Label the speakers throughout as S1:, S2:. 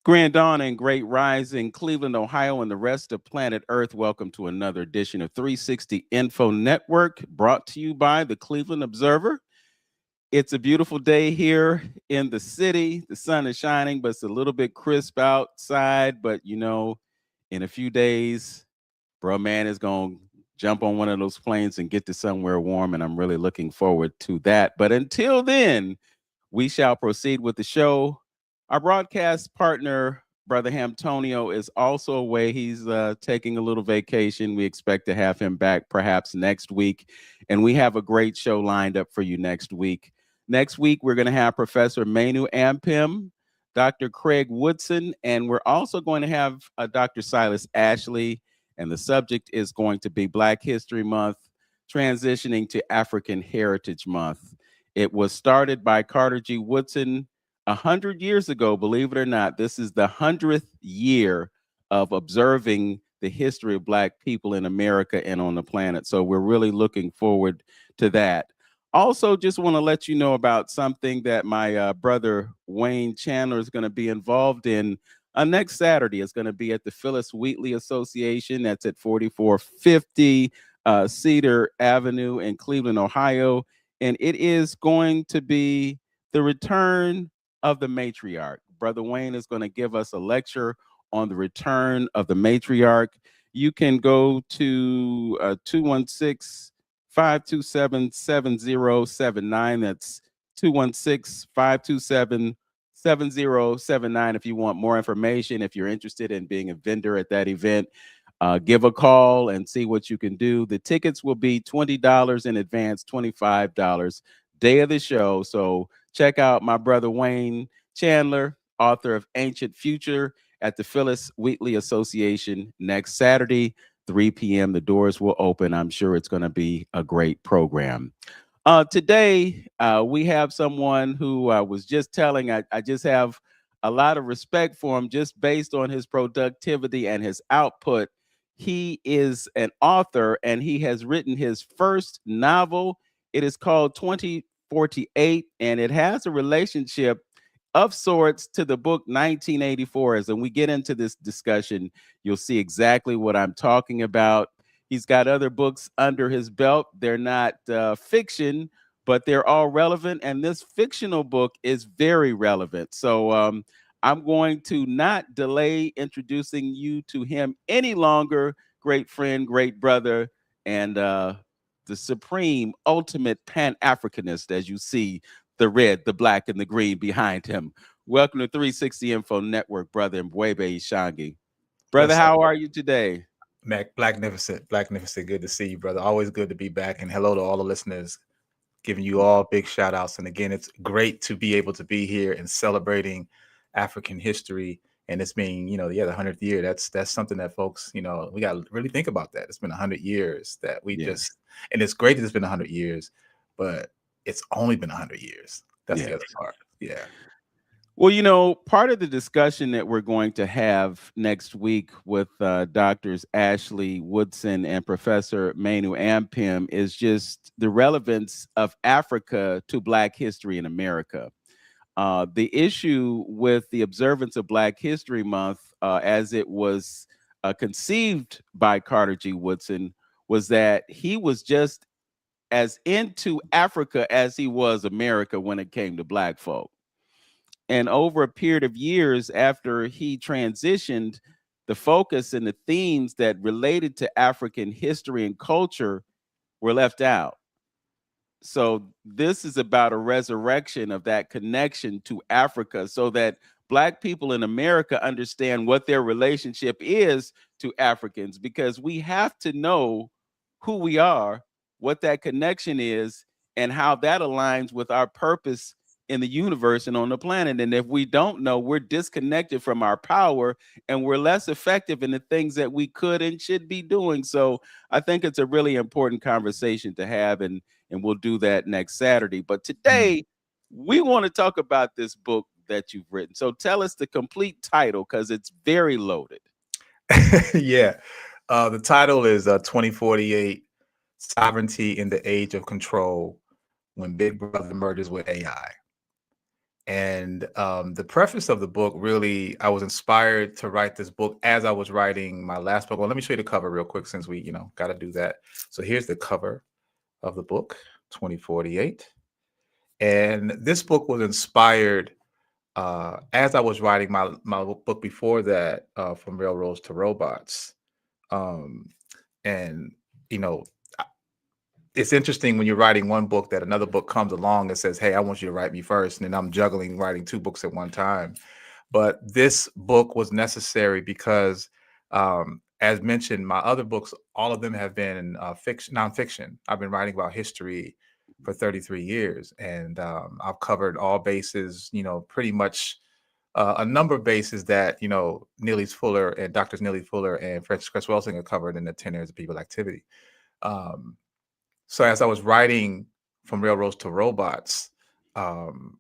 S1: Grand Dawn and Great Rising, Cleveland, Ohio, and the rest of planet Earth. Welcome to another edition of 360 Info Network, brought to you by the Cleveland Observer. It's a beautiful day here in the city. The sun is shining, but it's a little bit crisp outside. But, you know, in a few days, bro, man is going to jump on one of those planes and get to somewhere warm, and I'm really looking forward to that. But until then, we shall proceed with the show. Our broadcast partner, Brother Hamtonio, is also away. He's taking a little vacation. We expect to have him back perhaps next week. And we have a great show lined up for you next week. Next week, we're going to have Professor M'Bwebe Ishangi, Dr. Craig Woodson, and we're also going to have Dr. Silas Ashley. And the subject is going to be Black History Month, transitioning to African Heritage Month. It was started by Carter G. Woodson 100 years ago, believe it or not. This is the 100th year of observing the history of Black people in America and on the planet. So we're really looking forward to that. Also, just want to let you know about something that my brother Wayne Chandler is going to be involved in next Saturday. It's going to be at the Phyllis Wheatley Association. That's at 4450 Cedar Avenue in Cleveland, Ohio. And it is going to be the return of the matriarch. Brother Wayne is going to give us a lecture on the return of the matriarch. You can go to 216-527-7079. That's 216-527-7079 if you want more information. If you're interested in being a vendor at that event, give a call and see what you can do. The tickets will be $20 in advance, $25 day of the show. So check out my brother Wayne Chandler, author of Ancient Future, at the Phyllis Wheatley Association next Saturday, 3 p.m. The doors will open. I'm sure it's going to be a great program. Today, we have someone who I was just telling, I just have a lot of respect for him just based on his productivity and his output. He is an author, and he has written his first novel. It is called 2048, and it has a relationship of sorts to the book 1984. As when we get into this discussion, you'll see exactly what I'm talking about. He's got other books under his belt. They're not fiction, but they're all relevant. And this fictional book is very relevant. So I'm going to not delay introducing you to him any longer. Great friend, great brother, and the supreme, ultimate Pan-Africanist, as you see the red, the black, and the green behind him. Welcome to 360 Info Network, brother M'Bwebe Ishangi. Brother, how are you today?
S2: Mac, Blacknificent. Good to see you, brother. Always good to be back. And hello to all the listeners. Giving you all big shout outs. And again, it's great to be able to be here and celebrating African history. And it's being, the 100th year. That's something that folks, we got to really think about that. It's been 100 years that we just, and it's great that it's been 100 years, but it's only been 100 years. That's the other part. Yeah.
S1: Well, part of the discussion that we're going to have next week with Doctors Ashley Woodson and Professor M'Bwebe Ishangi is just the relevance of Africa to Black history in America. The issue with the observance of Black History Month, as it was conceived by Carter G. Woodson, was that he was just as into Africa as he was America when it came to Black folk. And over a period of years after he transitioned, the focus and the themes that related to African history and culture were left out. So this is about a resurrection of that connection to Africa so that Black people in America understand what their relationship is to Africans, because we have to know who we are, what that connection is, and how that aligns with our purpose in the universe and on the planet. And if we don't know, we're disconnected from our power and we're less effective in the things that we could and should be doing. So I think it's a really important conversation to have, and we'll do that next Saturday. But today we want to talk about this book that you've written. So tell us the complete title, because it's very loaded.
S2: The title is 2048, Sovereignty in the Age of Control, When Big Brother Merges with AI. And the preface of the book, really, I was inspired to write this book as I was writing my last book. Well, let me show you the cover real quick since we, got to do that. So here's the cover of the book, 2048. And this book was inspired as I was writing my book before that, From Railroads to Robots. Um, and, you know, it's interesting when you're writing one book that another book comes along and says, "Hey, I want you to write me first," and then I'm juggling writing two books at one time. But this book was necessary because, as mentioned, my other books, all of them have been fiction, nonfiction. I've been writing about history for 33 years, and I've covered all bases. Pretty much a number of bases that Neely's Fuller and Doctors Neely Fuller and Francis Cress Welsing have covered in the 10 Years of People Activity. Um, so as I was writing From Railroads to Robots, um,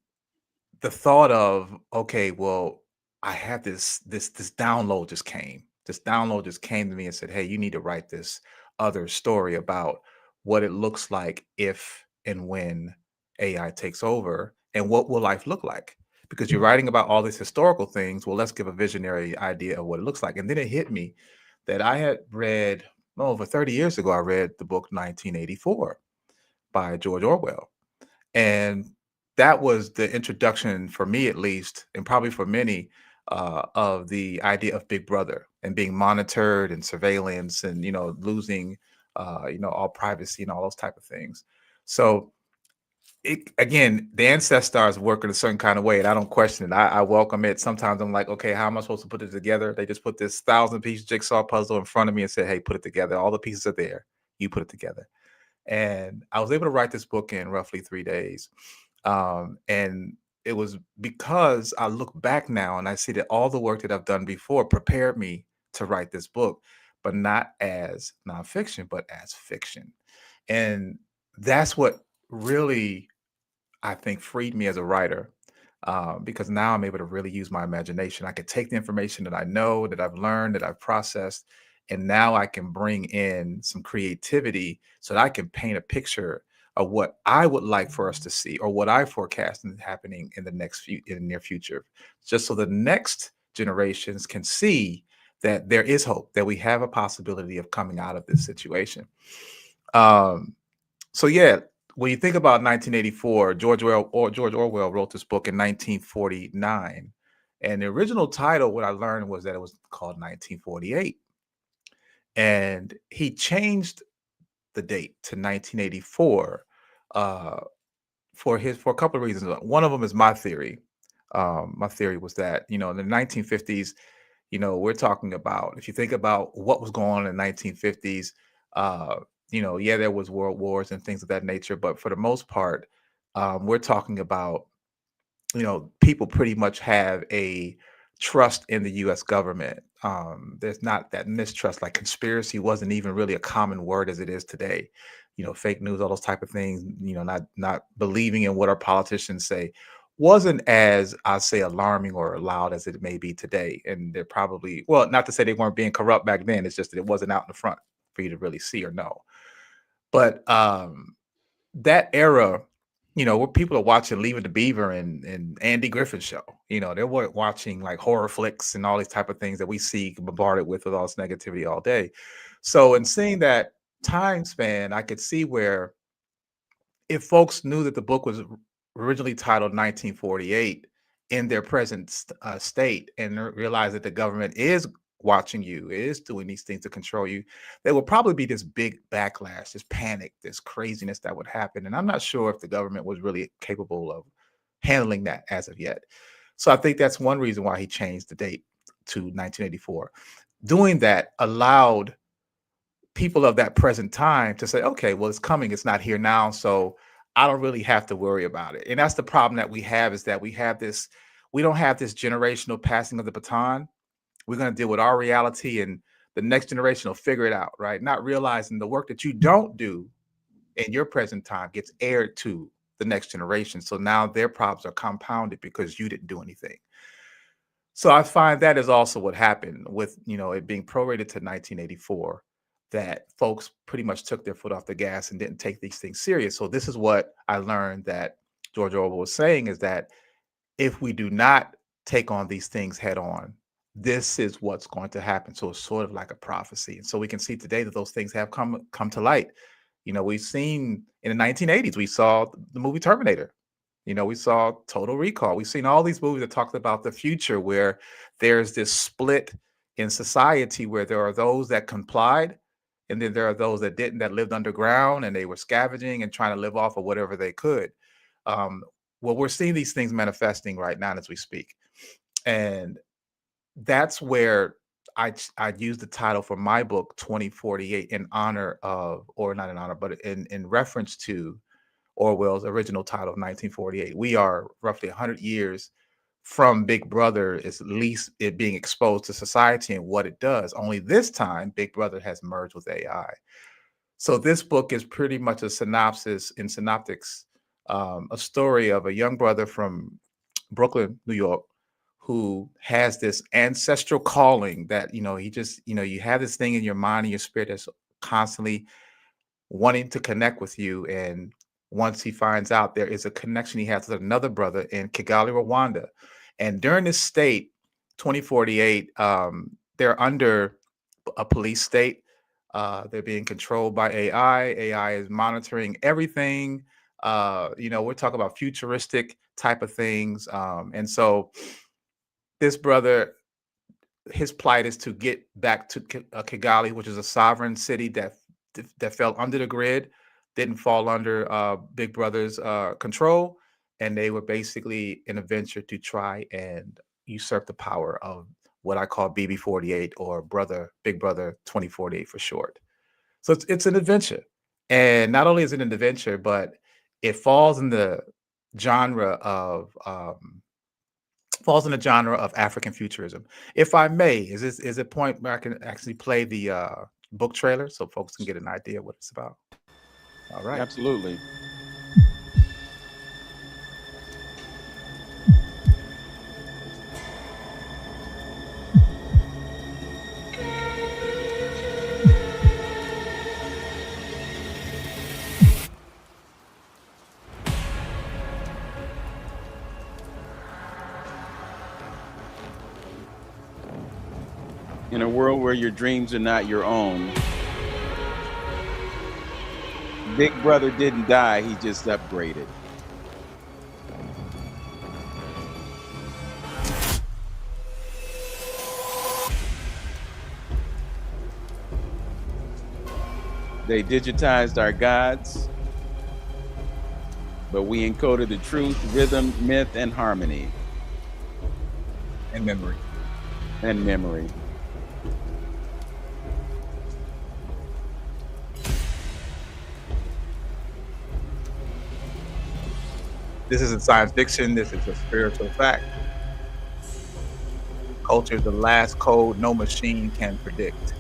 S2: the thought of, okay, well, I had this download just came. This download just came to me and said, "Hey, you need to write this other story about what it looks like if and when AI takes over, and what will life look like?" Because you're writing about all these historical things. Well, let's give a visionary idea of what it looks like. And then it hit me that I had read, over 30 years ago, I read the book 1984 by George Orwell. And that was the introduction for me, at least, and probably for many, of the idea of Big Brother and being monitored and surveillance and, losing, all privacy and all those type of things. So again, the ancestors work in a certain kind of way, and I don't question it. I welcome it. Sometimes I'm like, okay, how am I supposed to put it together? They just put this 1,000-piece jigsaw puzzle in front of me and said, "Hey, put it together. All the pieces are there. You put it together." And I was able to write this book in roughly 3 days. And it was because I look back now and I see that all the work that I've done before prepared me to write this book, but not as nonfiction, but as fiction. And that's what really, I think, freed me as a writer, because now I'm able to really use my imagination. I could take the information that I know, that I've learned, that I've processed, and now I can bring in some creativity so that I can paint a picture of what I would like for us to see, or what I forecast is happening in the near future, just so the next generations can see that there is hope, that we have a possibility of coming out of this situation. Um, so yeah, when you think about 1984, George Orwell wrote this book in 1949, and the original title, what I learned, was that it was called 1948, and he changed the date to 1984 uh, for a couple of reasons. One of them is my theory. My theory was that in the 1950s, we're talking about, if you think about what was going on in the 1950s, yeah, there was world wars and things of that nature, but for the most part, we're talking about, people pretty much have a trust in the US government. There's not that mistrust, like conspiracy wasn't even really a common word as it is today. Fake news, all those type of things, not believing in what our politicians say wasn't as, I say, alarming or loud as it may be today. And they're probably, well, not to say they weren't being corrupt back then, it's just that it wasn't out in the front for you to really see or know. But that era, where people are watching Leave It to Beaver and Andy Griffith show, they weren't watching like horror flicks and all these type of things that we see bombarded with all this negativity all day. So in seeing that time span, I could see where, if folks knew that the book was originally titled 1948 in their present state, and realize that the government is watching you, is doing these things to control you, there would probably be this big backlash, this panic, this craziness that would happen. And I'm not sure if the government was really capable of handling that as of yet. So I think that's one reason why he changed the date to 1984. Doing that allowed people of that present time to say, okay, well, it's coming, it's not here now, so I don't really have to worry about it. And that's the problem that we have, is that we don't have this generational passing of the baton. We're going to deal with our reality, and the next generation will figure it out, right? Not realizing the work that you don't do in your present time gets aired to the next generation. So now their problems are compounded because you didn't do anything. So I find that is also what happened with, it being prorated to 1984, that folks pretty much took their foot off the gas and didn't take these things serious. So this is what I learned that George Orwell was saying, is that if we do not take on these things head on, this is what's going to happen. So it's sort of like a prophecy. And so we can see today that those things have come to light. We've seen in the 1980s, we saw the movie Terminator. We saw Total Recall. We've seen all these movies that talked about the future where there's this split in society where there are those that complied and then there are those that didn't, that lived underground and they were scavenging and trying to live off of whatever they could. Well, we're seeing these things manifesting right now as we speak. And that's where I use the title for my book, 2048, in honor of, or not in honor, but in reference to Orwell's original title of 1948. We are roughly 100 years from Big Brother, is at least it being exposed to society and what it does. Only this time, Big Brother has merged with AI. So this book is pretty much a synopsis in synoptics, a story of a young brother from Brooklyn, New York, who has this ancestral calling that, he just, you have this thing in your mind and your spirit that's constantly wanting to connect with you. And once he finds out there is a connection he has with another brother in Kigali, Rwanda. And during this state, 2048, they're under a police state. They're being controlled by AI. AI is monitoring everything. We're talking about futuristic type of things. And so this brother, his plight is to get back to Kigali, which is a sovereign city that fell under the grid, didn't fall under Big Brother's control. And they were basically in a venture to try and usurp the power of what I call BB48, or Big Brother 2048 for short. So it's an adventure. And not only is it an adventure, but it falls in the genre of African futurism. If I may, is a point where I can actually play the book trailer so folks can get an idea what it's about? All right.
S1: Absolutely. In a world where your dreams are not your own, Big Brother didn't die, he just upgraded. They digitized our gods, but we encoded the truth, rhythm, myth, and harmony.
S2: And memory.
S1: And memory.
S2: This isn't science fiction. This is a spiritual fact. Culture is the last code no machine can predict.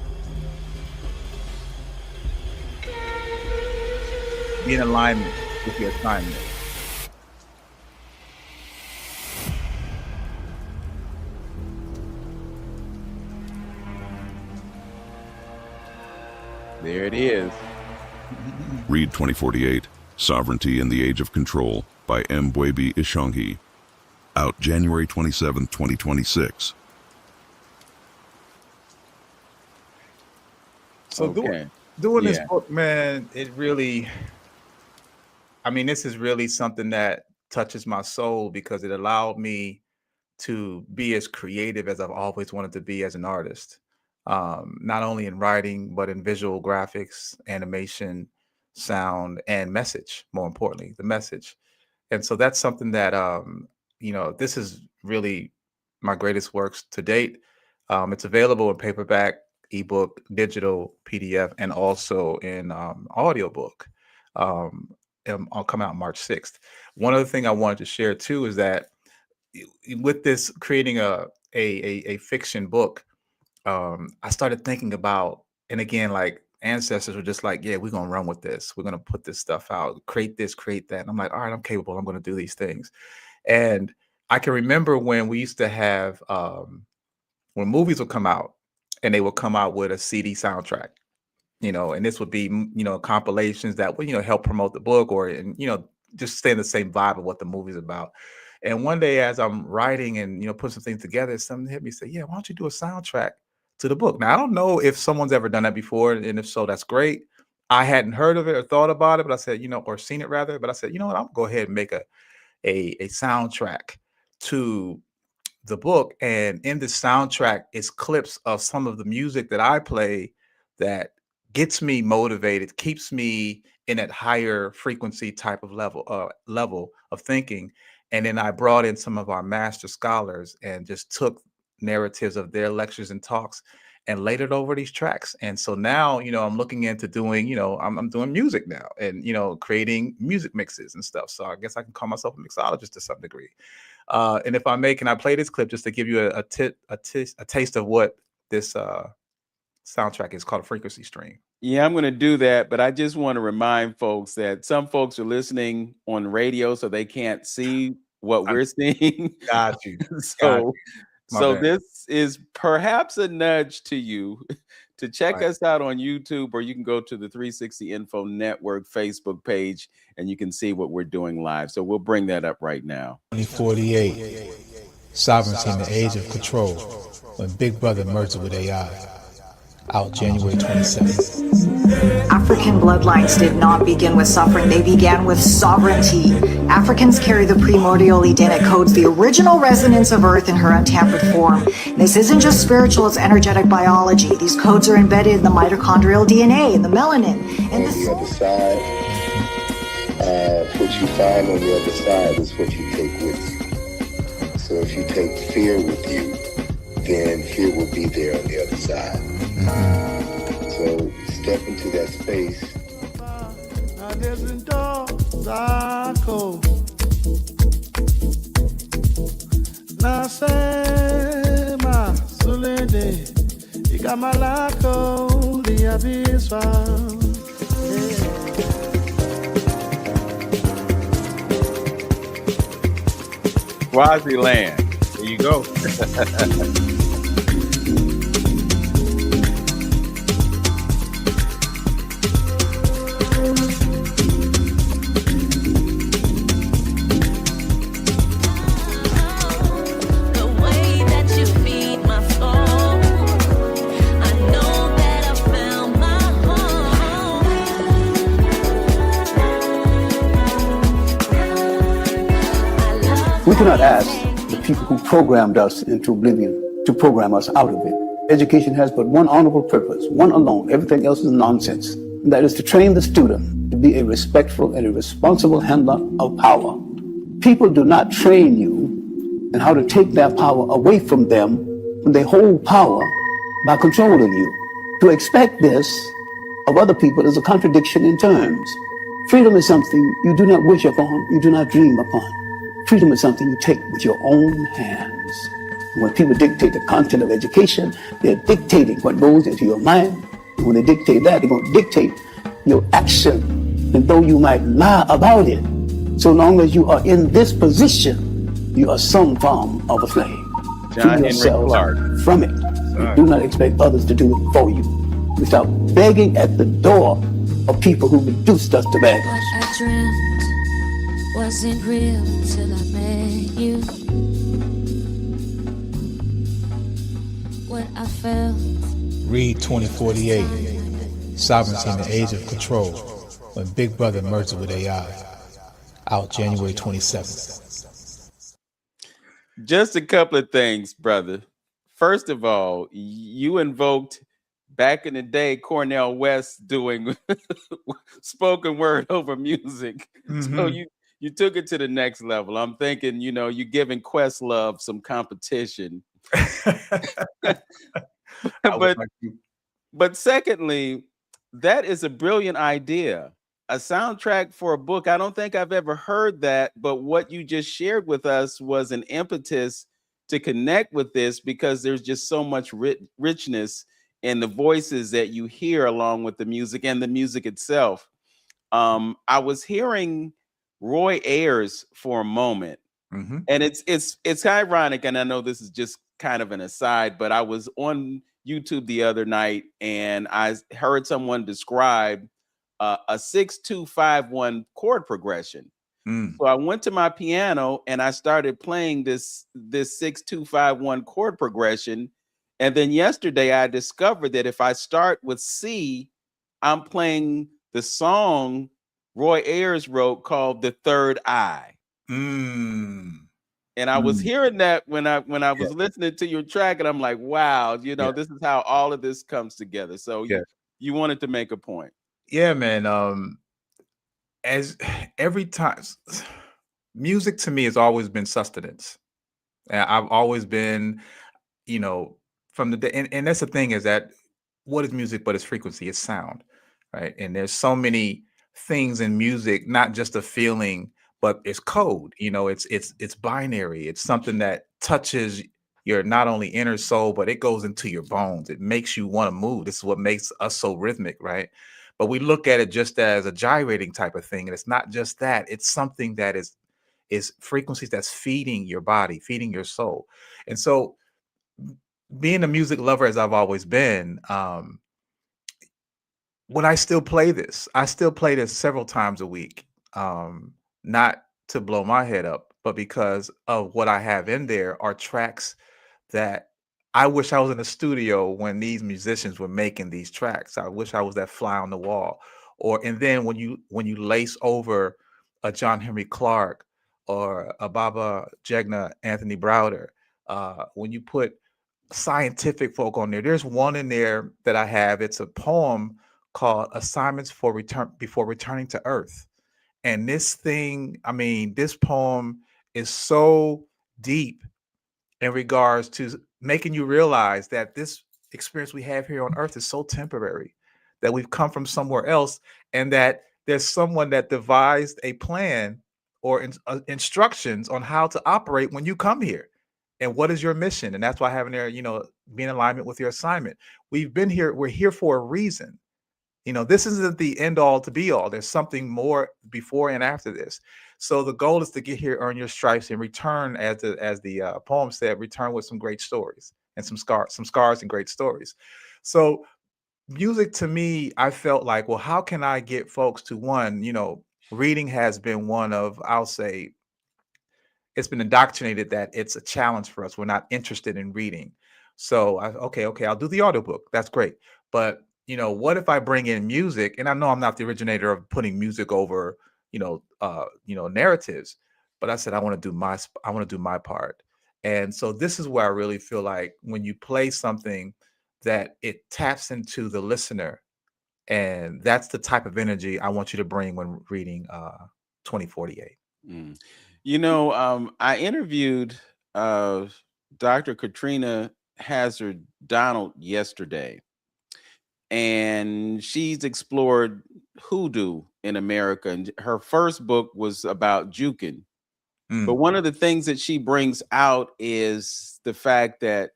S2: Be in alignment with your assignment.
S1: There it is.
S3: Read 2048, Sovereignty in the Age of Control by M'Bwebe Ishangi. Out January 27, 2026.
S2: So
S1: Okay.
S2: doing this
S1: Yeah.
S2: book, man, it really, this is really something that touches my soul because it allowed me to be as creative as I've always wanted to be as an artist. Not only in writing, but in visual graphics, animation, sound, and message, more importantly, the message. And so that's something that, this is really my greatest works to date. It's available in paperback, ebook, digital, PDF, and also in audiobook. I'll come out March 6th. One other thing I wanted to share too is that with this creating a fiction book, I started thinking about, and again, like ancestors were just like, yeah, we're gonna run with this. We're gonna put this stuff out, create this, create that. And I'm like, all right, I'm capable. I'm gonna do these things. And I can remember when we used to have when movies would come out and they would come out with a CD soundtrack, and this would be, compilations that would, help promote the book or, and, just stay in the same vibe of what the movie's about. And one day as I'm writing and, putting some things together, something hit me, say, yeah, why don't you do a soundtrack to the book? Now, I don't know if someone's ever done that before. And if so, that's great. I hadn't heard of it or thought about it, but I said, or seen it rather. But I said, you know what, I'm gonna go ahead and make a soundtrack to the book. And in the soundtrack is clips of some of the music that I play that gets me motivated, keeps me in that higher frequency type of level of thinking. And then I brought in some of our master scholars and just took narratives of their lectures and talks and laid it over these tracks. And so now, I'm looking into doing, I'm doing music now and, creating music mixes and stuff. So I guess I can call myself a mixologist to some degree. And if I may, can I play this clip just to give you a taste of what this soundtrack is called, a frequency stream?
S1: Yeah, I'm going to do that. But I just want to remind folks that some folks are listening on radio, so they can't see what we're seeing.
S2: Got you.
S1: So this is perhaps a nudge to you to check us out on YouTube, or you can go to the 360 Info Network Facebook page and you can see what we're doing live. So we'll bring that up right now.
S4: 2048, Sovereignty in the Age of Control, when Big Brother merged with AI. Out January 27th.
S5: African bloodlines did not begin with suffering, they began with sovereignty. Africans carry the primordial Edenic codes, the original resonance of Earth in her untampered form. This isn't just spiritual, it's energetic biology. These codes are embedded in the mitochondrial DNA, in the melanin. And
S6: on the other side, what you find on the other side is what you take with you. So if you take fear with you, then fear will be there on the other side. So step into that space.
S1: Swaziland.
S2: There you go.
S7: We cannot ask the people who programmed us into oblivion to program us out of it. Education has but one honorable purpose, one alone. Everything else is nonsense. And that is to train the student to be a respectful and a responsible handler of power. People do not train you in how to take their power away from them when they hold power by controlling you. To expect this of other people is a contradiction in terms. Freedom is something you do not wish upon, you do not dream upon. Freedom is something you take with your own hands. When people dictate the content of education, they're dictating what goes into your mind. And when they dictate that, they're going to dictate your action, and though you might lie about it. So long as you are in this position, you are some form of a slave. Free yourself from it. Do not expect others to do it for you. We stop begging at the door of people who reduced us to beggars.
S8: What I dreamt wasn't real till I met you. What I felt.
S4: Read 2048, Sovereignty in the Age of Control, when Big Brother merged with AI. Out January 27th.
S1: Just a couple of things, brother. First of all, you invoked back in the day Cornel West doing spoken word over music. Mm-hmm. So you took it to the next level. I'm thinking, you're giving Questlove some competition. But secondly, that is a brilliant idea. A soundtrack for a book. I don't think I've ever heard that, but what you just shared with us was an impetus to connect with this, because there's just so much richness in the voices that you hear along with the music and the music itself. I was hearing Roy Ayers for a moment, mm-hmm. and it's ironic, and I know this is just kind of an aside, but I was on YouTube the other night and I heard someone describe a 6-2-5-1 chord progression.
S2: Mm.
S1: So I went to my piano and I started playing this 6-2-5-1 chord progression. And then yesterday I discovered that if I start with C, I'm playing the song Roy Ayers wrote called The Third Eye.
S2: Mm.
S1: And I was hearing that when I
S2: Yeah.
S1: was listening to your track, and I'm like, wow, you know,
S2: Yeah.
S1: this is how all of this comes together. So
S2: Yeah.
S1: you wanted to make a point.
S2: Yeah, man. As every time, music to me has always been sustenance. And I've always been, you know, from the day, and that's the thing is that what is music but it's frequency, it's sound, right? And there's so many things in music, not just a feeling, but it's code. You know, it's binary. It's something that touches your not only inner soul, but it goes into your bones. It makes you want to move. This is what makes us so rhythmic, right? But we look at it just as a gyrating type of thing, and it's not just that. It's something that is frequencies that's feeding your body, feeding your soul. And so being a music lover as I've always been, when I still play this several times a week. Not to blow my head up, but because of what I have in there are tracks that I wish I was in the studio when these musicians were making these tracks. I wish I was that fly on the wall. Or and then when you lace over a John Henry Clark or a Baba Jegna Anthony Browder, when you put scientific folk on there, there's one in there that I have. It's a poem called Assignments for Return Before Returning to Earth. And this thing, I mean, this poem is so deep in regards to making you realize that this experience we have here on earth is so temporary, that we've come from somewhere else, and that there's someone that devised a plan or instructions on how to operate when you come here. And what is your mission? And that's why having there, you know, be in alignment with your assignment. We've been here, we're here for a reason. You know, this isn't the end all to be all. There's something more before and after this. So the goal is to get here, earn your stripes, and return, as the poem said, return with some great stories and some scars and great stories. So music to me, I felt like, well, how can I get folks to one? You know, reading has been one of, I'll say, it's been indoctrinated that it's a challenge for us. We're not interested in reading. So okay, I'll do the audiobook. That's great. But you know, what if I bring in music? And I know I'm not the originator of putting music over, narratives, but I said I want to do my part. And so this is where I really feel like when you play something that it taps into the listener, and that's the type of energy I want you to bring when reading 2048.
S1: Mm. You know, I interviewed Dr. Katrina Hazard Donald yesterday, and she's explored hoodoo in America. And her first book was about juking. But
S2: Mm,
S1: one of the things that she brings out is the fact that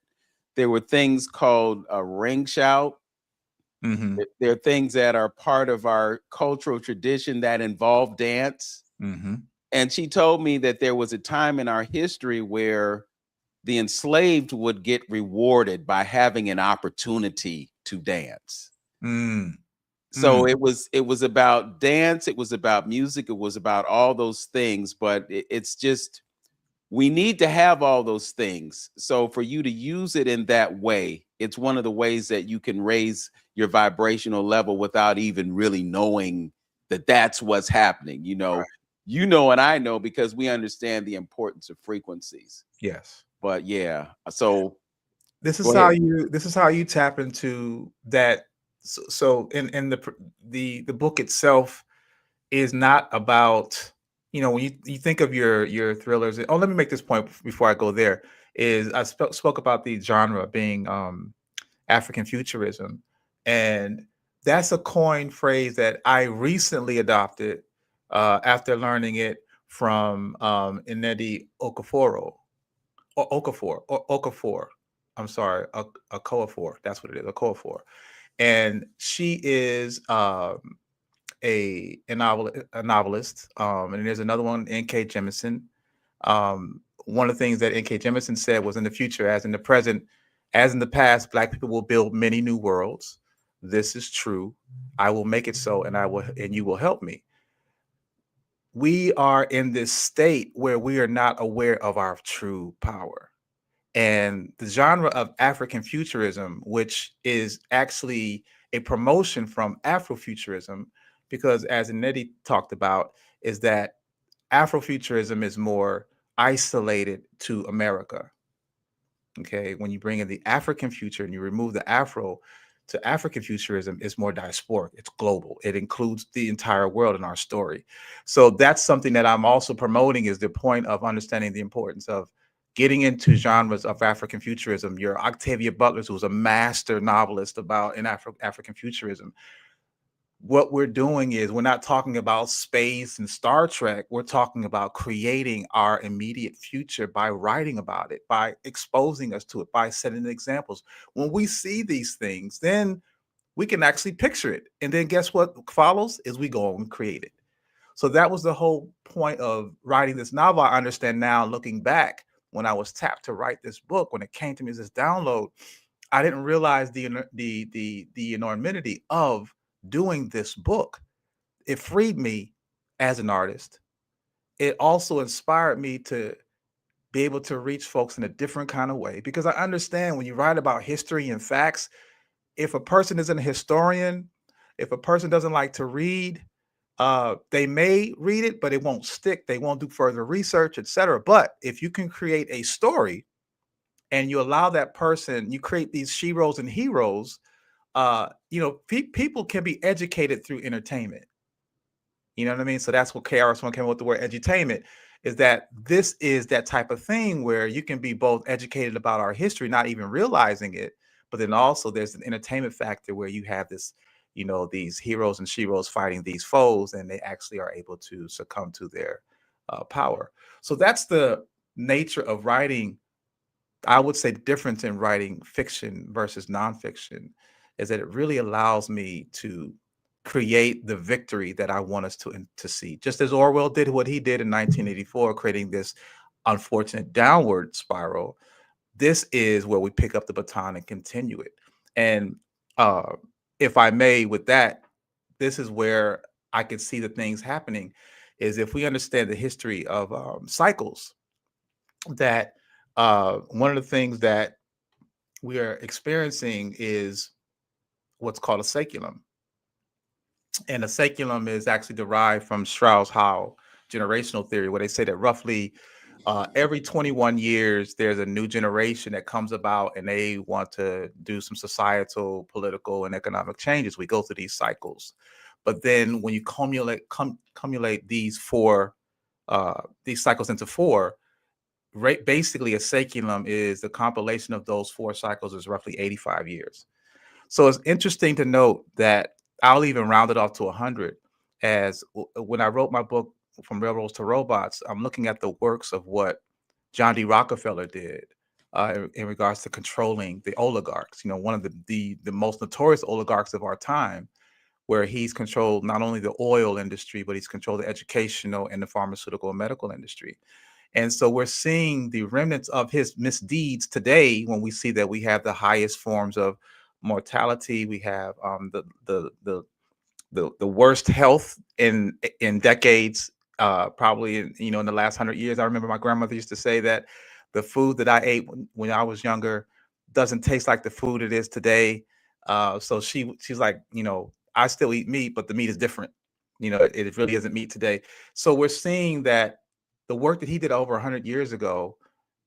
S1: there were things called a ring shout.
S2: mhm,
S1: There are things that are part of our cultural tradition that involve dance.
S2: mhm.
S1: And she told me that there was a time in our history where the enslaved would get rewarded by having an opportunity to dance.
S2: Mm,
S1: So
S2: mm,
S1: it was about dance, it was about music, it was about all those things, but it's just we need to have all those things. So for you to use it in that way, it's one of the ways that you can raise your vibrational level without even really knowing that that's what's happening.
S2: right.
S1: And I know because we understand the importance of frequencies.
S2: Yes.
S1: But yeah, so
S2: This is
S1: go
S2: how
S1: ahead.
S2: you tap into that. So in the book itself is not about, when you think of your thrillers. Oh, let me make this point before I go there. Is I spoke about the genre being African futurism, and that's a coined phrase that I recently adopted after learning it from Nnedi Okafor. I'm sorry, Okorafor. That's what it is, Okorafor. And she is a novelist. And there's another one, N.K. Jemisin. One of the things that N.K. Jemisin said was, in the future, as in the present, as in the past, Black people will build many new worlds. This is true. I will make it so, and you will help me. we are in this state where we are not aware of our true power. And the genre of African futurism, which is actually a promotion from Afrofuturism, because as Nnedi talked about, is that Afrofuturism is more isolated to America. Okay, when you bring in the African future and you remove the Afro to African futurism, it's more diasporic, it's global, it includes the entire world in our story. So that's something that I'm also promoting, is the point of understanding the importance of getting into genres of African futurism. Your Octavia Butler, who was a master novelist about in African futurism. What we're doing is we're not talking about space and Star Trek. We're talking about creating our immediate future by writing about it, by exposing us to it, by setting examples. When we see these things, then we can actually picture it. And then guess what follows is we go and create it. So that was the whole point of writing this novel. I understand now, looking back, when I was tapped to write this book, when it came to me as this download, I didn't realize the enormity of doing this book. It freed me as an artist. It also inspired me to be able to reach folks in a different kind of way, because I understand when you write about history and facts, if a person isn't a historian, if a person doesn't like to read, they may read it, but it won't stick. They won't do further research, etc. But if you can create a story and you allow that person, you create these sheroes and heroes, people can be educated through entertainment. You know what I mean? So that's what KRS-One came up with the word edutainment, is that this is that type of thing where you can be both educated about our history, not even realizing it, but then also there's an entertainment factor where you have this, these heroes and sheroes fighting these foes, and they actually are able to succumb to their power. So that's the nature of writing. I would say the difference in writing fiction versus nonfiction is that it really allows me to create the victory that I want us to see. Just as Orwell did what he did in 1984, creating this unfortunate downward spiral, this is where we pick up the baton and continue it. And if I may, with that, this is where I can see the things happening, is if we understand the history of cycles, that one of the things that we are experiencing is what's called a saeculum. And a saeculum is actually derived from Strauss-Howe generational theory, where they say that roughly every 21 years, there's a new generation that comes about and they want to do some societal, political, and economic changes. We go through these cycles. But then when you cumulate these cycles into four, basically a saeculum is the compilation of those four cycles is roughly 85 years. So it's interesting to note that I'll even round it off to 100, as when I wrote my book, From Railroads to Robots, I'm looking at the works of what John D. Rockefeller did in regards to controlling the oligarchs, one of the most notorious oligarchs of our time, where he's controlled not only the oil industry, but he's controlled the educational and the pharmaceutical and medical industry. And so we're seeing the remnants of his misdeeds today when we see that we have the highest forms of mortality. We have the worst health in decades, probably in the last 100 years. I remember my grandmother used to say that the food that I ate when I was younger doesn't taste like the food it is today. So she's like, I still eat meat, but the meat is different. It really isn't meat today. So we're seeing that the work that he did over 100 years ago,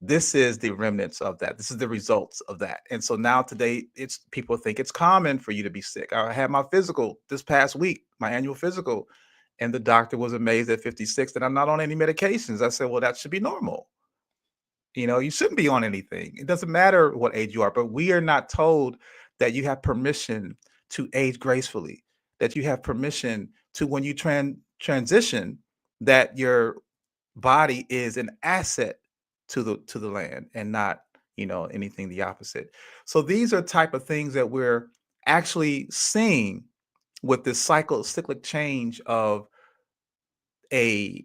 S2: this is the remnants of that. This is the results of that. And so now today, people think it's common for you to be sick. I had my physical this past week, my annual physical, and the doctor was amazed at 56 that I'm not on any medications. I said, well, that should be normal. You shouldn't be on anything. It doesn't matter what age you are, but we are not told that you have permission to age gracefully, that you have permission to, when you transition, that your body is an asset to the land and not anything the opposite. So these are type of things that we're actually seeing with this cyclic change of a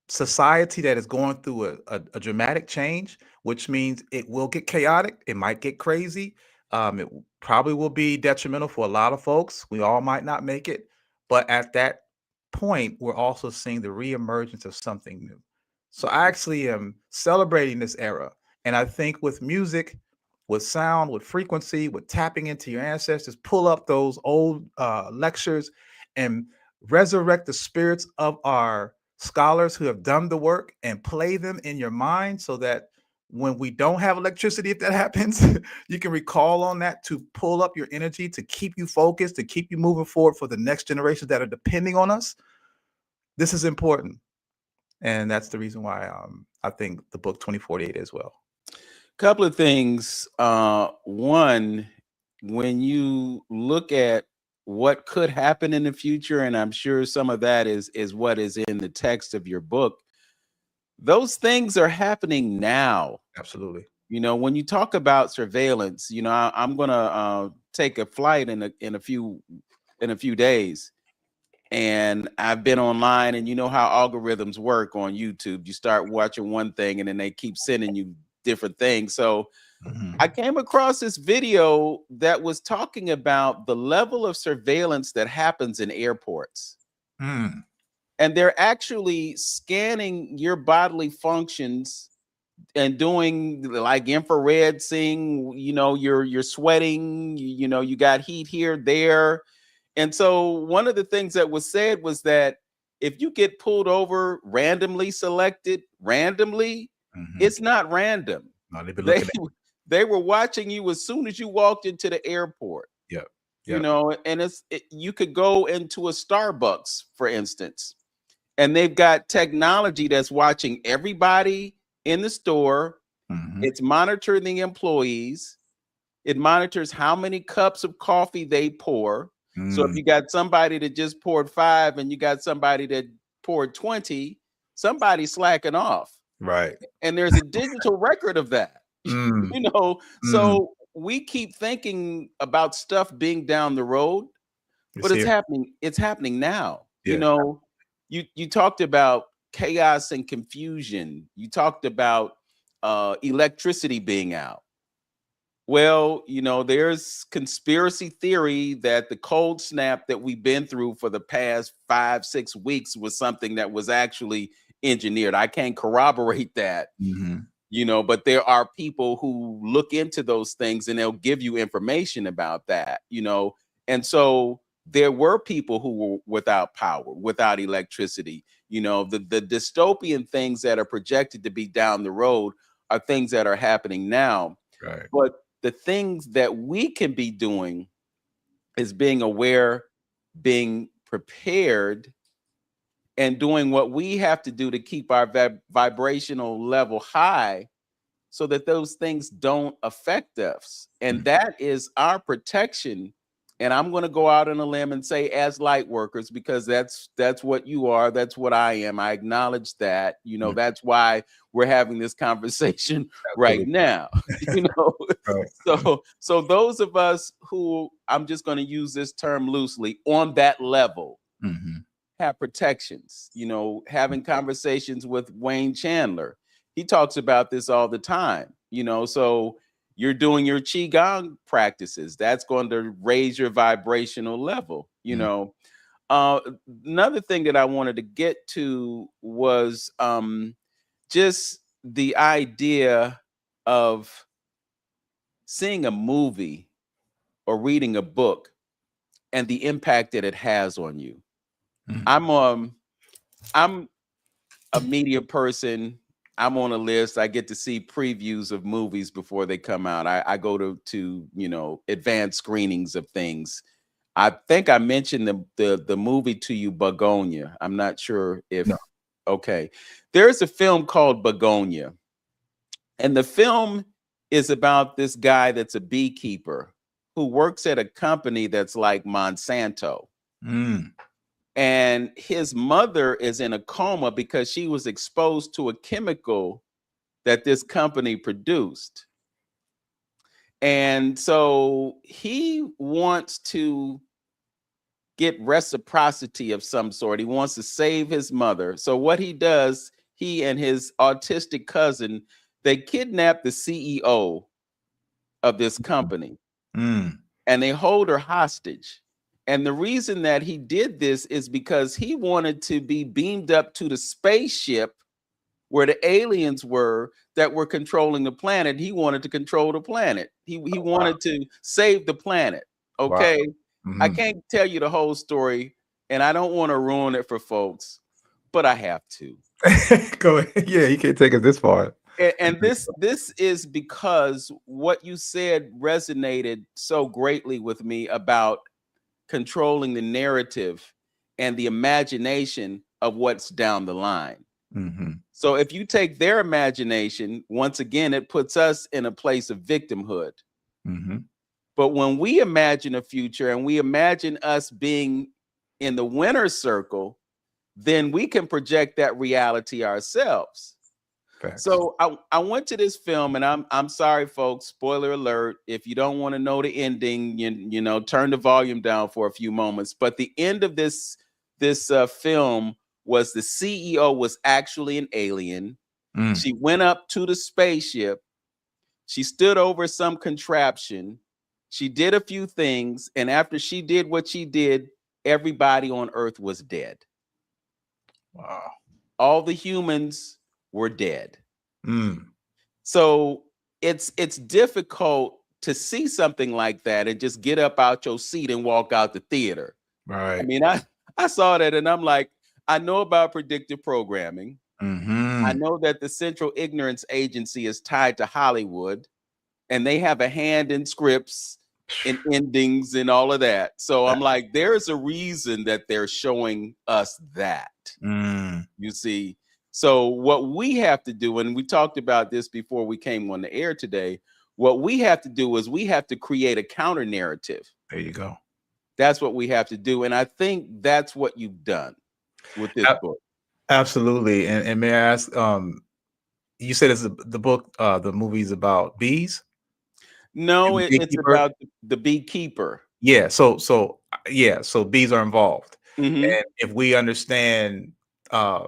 S2: society that is going through a dramatic change, which means it will get chaotic, it might get crazy, it probably will be detrimental for a lot of folks. We all might not make it, but at that point, we're also seeing the reemergence of something new. So I actually am celebrating this era. And I think with music, with sound, with frequency, with tapping into your ancestors, pull up those old lectures and resurrect the spirits of our scholars who have done the work and play them in your mind so that when we don't have electricity, if that happens, you can recall on that to pull up your energy, to keep you focused, to keep you moving forward for the next generations that are depending on us. This is important. And that's the reason why I think the book 2048 as well.
S1: Couple of things. One, when you look at what could happen in the future, and I'm sure some of that is what is in the text of your book, those things are happening now.
S2: Absolutely.
S1: You know, when you talk about surveillance, you know, I'm gonna take a flight in a few days, and I've been online, and you know how algorithms work on YouTube. You start watching one thing, and then they keep sending you different things. So I came across this video that was talking about the level of surveillance that happens in airports. And they're actually scanning your bodily functions and doing like infrared seeing, you know, you're sweating, you know, you got heat here, there. And so one of the things that was said was that if you get pulled over, randomly selected, randomly, it's not random.
S2: No, they've been looking at
S1: They were watching you as soon as you walked into the airport. You know, and you could go into a Starbucks, for instance, and they've got technology that's watching everybody in the store. It's monitoring the employees. It monitors how many cups of coffee they pour. So if you got somebody that just poured 5 and you got somebody that poured 20, somebody's slacking off.
S2: Right.
S1: And there's a digital record of that. You know, so we keep thinking about stuff being down the road, but it's happening. It's happening now. You know, you talked about chaos and confusion. You talked about electricity being out. Well, you know, there's conspiracy theory that the cold snap that we've been through for the past 5-6 weeks was something that was actually engineered. I can't corroborate that, you know, but there are people who look into those things and they'll give you information about that, you know. And so there were people who were without power, without electricity. You know, the dystopian things that are projected to be down the road are things that are happening now.
S2: Right.
S1: But the things that we can be doing is being aware, being prepared, and doing what we have to do to keep our vibrational level high so that those things don't affect us. And that is our protection. And I'm going to go out on a limb and say, as light workers, because that's what you are. That's what I am. I acknowledge that. You know, that's why we're having this conversation right now. You know, so those of us who, I'm just going to use this term loosely, on that level, have protections. You know, having conversations with Wayne Chandler, he talks about this all the time. You know, so you're doing your qigong practices. That's going to raise your vibrational level. You know, another thing that I wanted to get to was just the idea of seeing a movie or reading a book and the impact that it has on you. I'm a media person. I'm on a list. I get to see previews of movies before they come out. I go to you know, advanced screenings of things. I think I mentioned the movie to you, Begonia. I'm not sure if okay. There's a film called Begonia, and the film is about this guy that's a beekeeper who works at a company that's like Monsanto. And his mother is in a coma because she was exposed to a chemical that this company produced. And so he wants to get reciprocity of some sort. He wants to save his mother. So what he does, he and his autistic cousin, they kidnap the CEO of this company and they hold her hostage. And the reason that he did this is because he wanted to be beamed up to the spaceship where the aliens were that were controlling the planet. He wanted to control the planet. He wanted to save the planet. Okay.
S2: Wow.
S1: I can't tell you the whole story, and I don't want to ruin it for folks, but I have to.
S2: Go ahead. Yeah, you can't take it this far.
S1: And this is because what you said resonated so greatly with me about controlling the narrative and the imagination of what's down the line. So if you take their imagination, once again, it puts us in a place of victimhood. But when we imagine a future and we imagine us being in the winner's circle, then we can project that reality ourselves.
S2: Facts.
S1: So I went to this film, and I'm sorry, folks, spoiler alert. If you don't want to know the ending, you know, turn the volume down for a few moments. But the end of this film was the CEO was actually an alien. She went up to the spaceship. She stood over some contraption. She did a few things. And after she did what she did, everybody on Earth was dead.
S2: Wow.
S1: All the humans were dead. So it's difficult to see something like that and just get up out your seat and walk out the theater.
S2: Right.
S1: I mean, I saw that and I'm like, I know about predictive programming. I know that the Central Ignorance Agency is tied to Hollywood, and they have a hand in scripts and endings and all of that. So I'm like, there's a reason that they're showing us that. You see. So what we have to do, and we talked about this before we came on the air today, what we have to do is we have to create a counter narrative.
S2: There you go.
S1: That's what we have to do. And I think that's what you've done with this book.
S2: Absolutely. And may I ask, you said it's the book, the movie's about bees?
S1: No, it's about the beekeeper.
S2: Yeah. So bees are involved.
S1: Mm-hmm.
S2: And if we understand,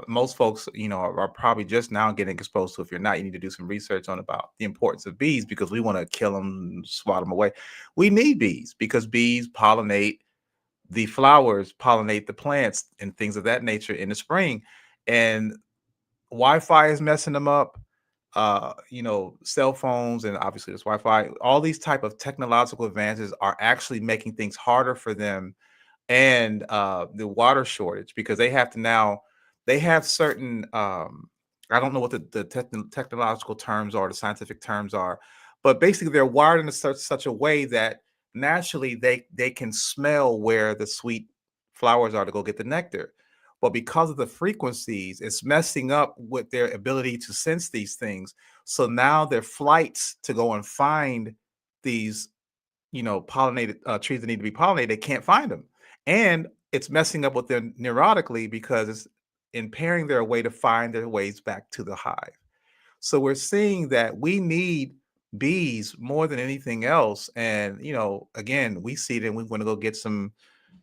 S2: most folks, you know, are probably just now getting exposed to. If you're not, you need to do some research on about the importance of bees, because we want to kill them, swat them away. We need bees because bees pollinate the flowers, pollinate the plants and things of that nature in the spring. And Wi-Fi is messing them up. You know, cell phones, and obviously there's Wi-Fi. All these type of technological advances are actually making things harder for them. And the water shortage, because they have to now, they have certain, I don't know what the technological terms are, the scientific terms are, but basically they're wired in such a way that naturally they can smell where the sweet flowers are to go get the nectar. But because of the frequencies, it's messing up with their ability to sense these things. So now their flights to go and find these, you know, pollinated trees that need to be pollinated, they can't find them. And it's messing up with them neurotically because it's impairing their way to find their ways back to the hive. So we're seeing that we need bees more than anything else. And, you know, again, we see them, we want to go get some,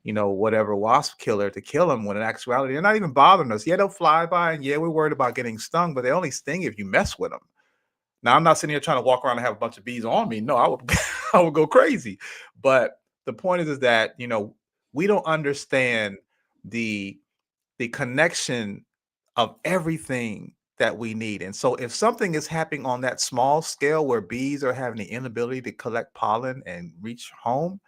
S2: you know, whatever wasp killer to kill them, when in actuality, they're not even bothering us. Yeah, they'll fly by, and yeah, we're worried about getting stung, but they only sting if you mess with them. Now, I'm not sitting here trying to walk around and have a bunch of bees on me. No, I would, I would go crazy. But the point is that, you know, we don't understand the connection of everything that we need. And so if something is happening on that small scale where bees are having the inability to collect pollen and reach home,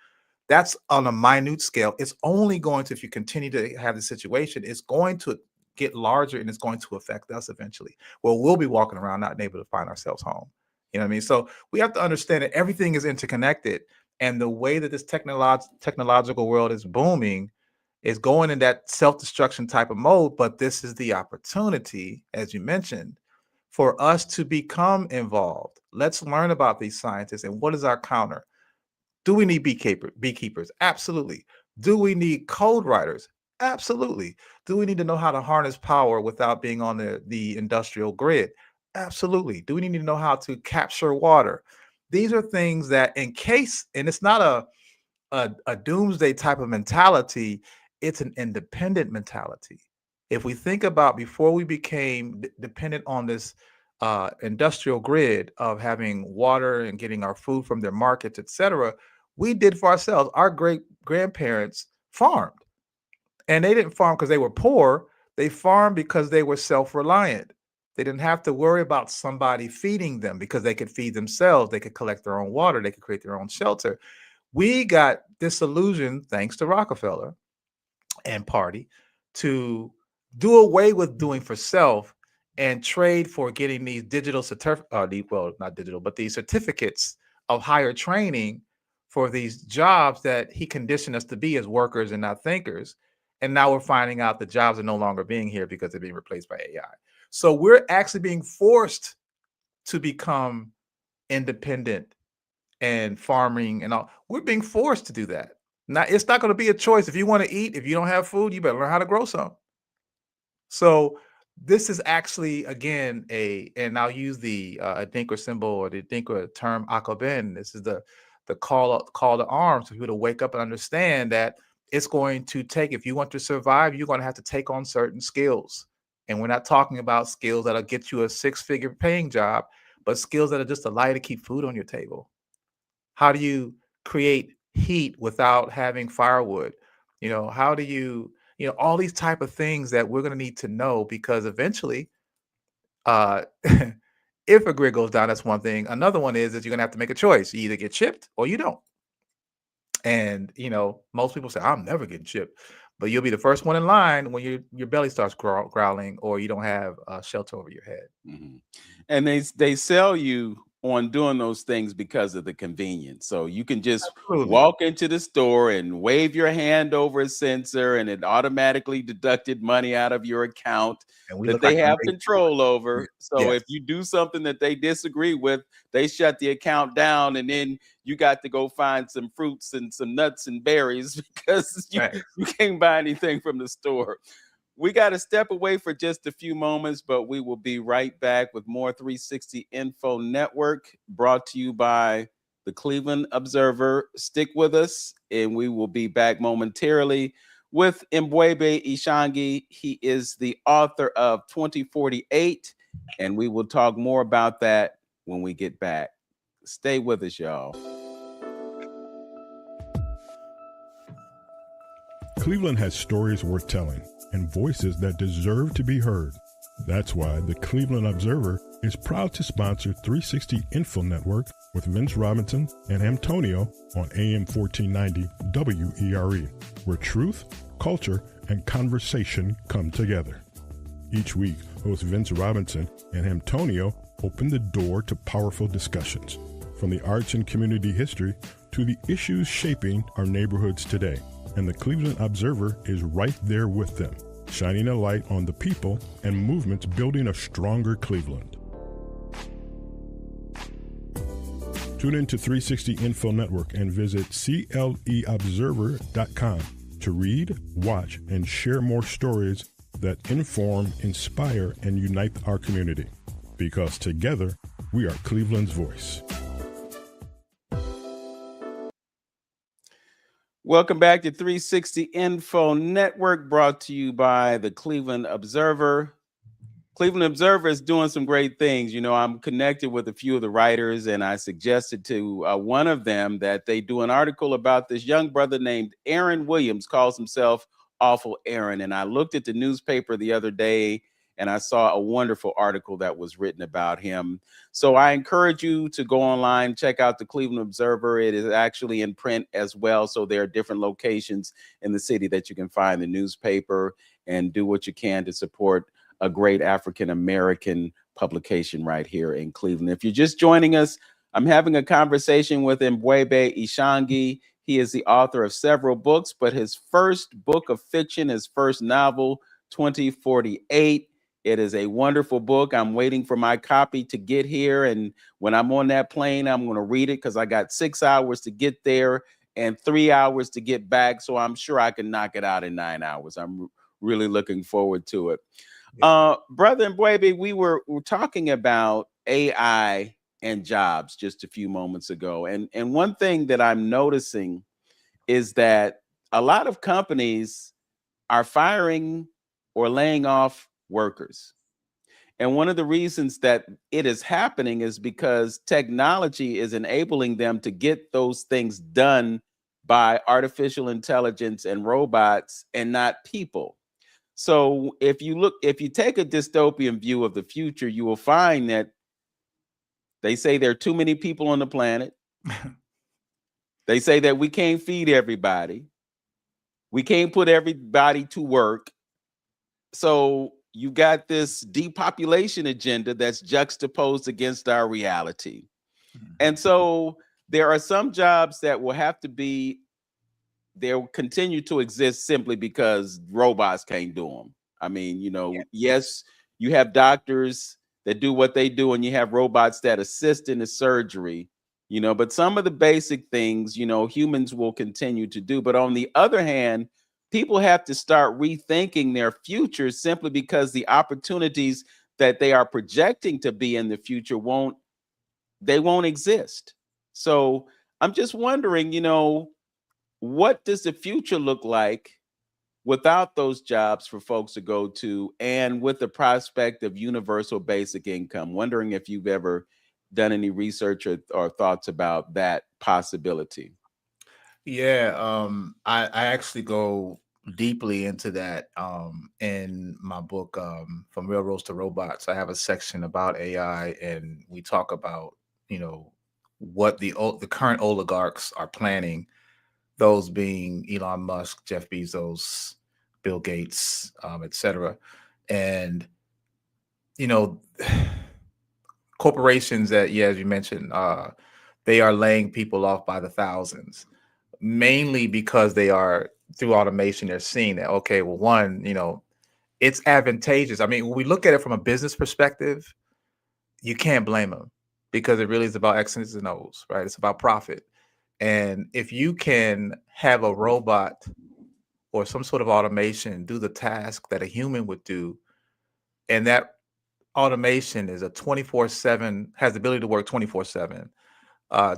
S2: that's on a minute scale. It's only going to, if you continue to have the situation, it's going to get larger and it's going to affect us eventually. Well, we'll be walking around not able to find ourselves home. You know what I mean? So we have to understand that everything is interconnected. And the way that this technological world is booming is going in that self-destruction type of mode. But this is the opportunity, as you mentioned, for us to become involved. Let's learn about these scientists and what is our counter. Do we need beekeepers? Absolutely. Do we need code writers? Absolutely. Do we need to know how to harness power without being on the industrial grid? Absolutely. Do we need to know how to capture water? These are things that, in case, and it's not a doomsday type of mentality, it's an independent mentality. If we think about before we became dependent on this industrial grid of having water and getting our food from their markets, etc., we did for ourselves. Our great grandparents farmed. And they didn't farm because they were poor. They farmed because they were self-reliant. They didn't have to worry about somebody feeding them because they could feed themselves. They could collect their own water. They could create their own shelter. We got disillusioned, thanks to Rockefeller and party, to do away with doing for self and trade for getting these digital not digital, but these certificates of higher training for these jobs that he conditioned us to be as workers and not thinkers. And now we're finding out the jobs are no longer being here because they're being replaced by AI. So we're actually being forced to become independent and farming and all. We're being forced to do that. Now, it's not going to be a choice. If you want to eat, if you don't have food, you better learn how to grow some. So this is actually, again, and I'll use the Adinkra symbol or the Adinkra term Akaben. This is the call to arms for people to wake up and understand that it's going to take, if you want to survive, you're going to have to take on certain skills. And we're not talking about skills that'll get you a six-figure paying job, but skills that are just allow you to keep food on your table. How do you create heat without having firewood? How do you, all these type of things that we're going to need to know, because eventually, if a grid goes down, that's one thing. Another one is that you're going to have to make a choice. You either get chipped or you don't. And, most people say, I'm never getting chipped. But you'll be the first one in line when your belly starts growling or you don't have shelter over your head.
S1: Mm-hmm. And they sell you on doing those things because of the convenience. So you can just walk into the store and wave your hand over a sensor and it automatically deducted money out of your account that they have control over. So if you do something that they disagree with, they shut the account down, and then you got to go find some fruits and some nuts and berries because you can't buy anything from the store. We got to step away for just a few moments, but we will be right back with more 360 Info Network, brought to you by the Cleveland Observer. Stick with us, and we will be back momentarily with M'Bwebe Ishangi. He is the author of 2048, and we will talk more about that when we get back. Stay with us, y'all.
S9: Cleveland has stories worth telling and voices that deserve to be heard. That's why the Cleveland Observer is proud to sponsor 360 Info Network with Vince Robinson and Antonio on AM 1490 WERE, where truth, culture, and conversation come together. Each week, host Vince Robinson and Antonio open the door to powerful discussions, from the arts and community history to the issues shaping our neighborhoods today. And the Cleveland Observer is right there with them, shining a light on the people and movements building a stronger Cleveland. Tune in to 360 Info Network and visit CLEobserver.com to read, watch, and share more stories that inform, inspire, and unite our community. Because together, we are Cleveland's voice.
S1: Welcome back to 360 Info Network, brought to you by the Cleveland Observer. Cleveland Observer is doing some great things. I'm connected with a few of the writers, and I suggested to one of them that they do an article about this young brother named Aaron Williams, calls himself Awful Aaron. And I looked at the newspaper the other day, and I saw a wonderful article that was written about him. So I encourage you to go online, check out the Cleveland Observer. It is actually in print as well. So there are different locations in the city that you can find the newspaper, and do what you can to support a great African-American publication right here in Cleveland. If you're just joining us, I'm having a conversation with M'Bwebe Ishangi. He is the author of several books, but his first book of fiction, his first novel, 2048, it is a wonderful book. I'm waiting for my copy to get here. And when I'm on that plane, I'm going to read it because I got 6 hours to get there and 3 hours to get back. So I'm sure I can knock it out in 9 hours. I'm really looking forward to it. Brother M'Bwebe, we were talking about AI and jobs just a few moments ago. And one thing that I'm noticing is that a lot of companies are firing or laying off workers. And one of the reasons that it is happening is because technology is enabling them to get those things done by artificial intelligence and robots and not people. So if you take a dystopian view of the future, you will find that they say there are too many people on the planet. They say that we can't feed everybody. We can't put everybody to work. So you got this depopulation agenda that's juxtaposed against our reality. And so there are some jobs that will have to be, they'll continue to exist simply because robots can't do them. I mean, yes, you have doctors that do what they do, and you have robots that assist in the surgery, but some of the basic things, humans will continue to do. But on the other hand, people have to start rethinking their future simply because the opportunities that they are projecting to be in the future won't exist. So I'm just wondering, what does the future look like without those jobs for folks to go to, and with the prospect of universal basic income? Wondering if you've ever done any research or thoughts about that possibility.
S2: Yeah, I actually go deeply into that in my book, From Railroads to Robots. I have a section about AI, and we talk about, what the current oligarchs are planning, those being Elon Musk, Jeff Bezos, Bill Gates, etc. And, corporations that, as you mentioned, they are laying people off by the thousands, mainly because they are, through automation, they're seeing that, okay, well, one, it's advantageous. I mean, when we look at it from a business perspective, you can't blame them, because it really is about X's and O's, right? It's about profit. And if you can have a robot or some sort of automation do the task that a human would do, and that automation is a 24/7, has the ability to work 24/7,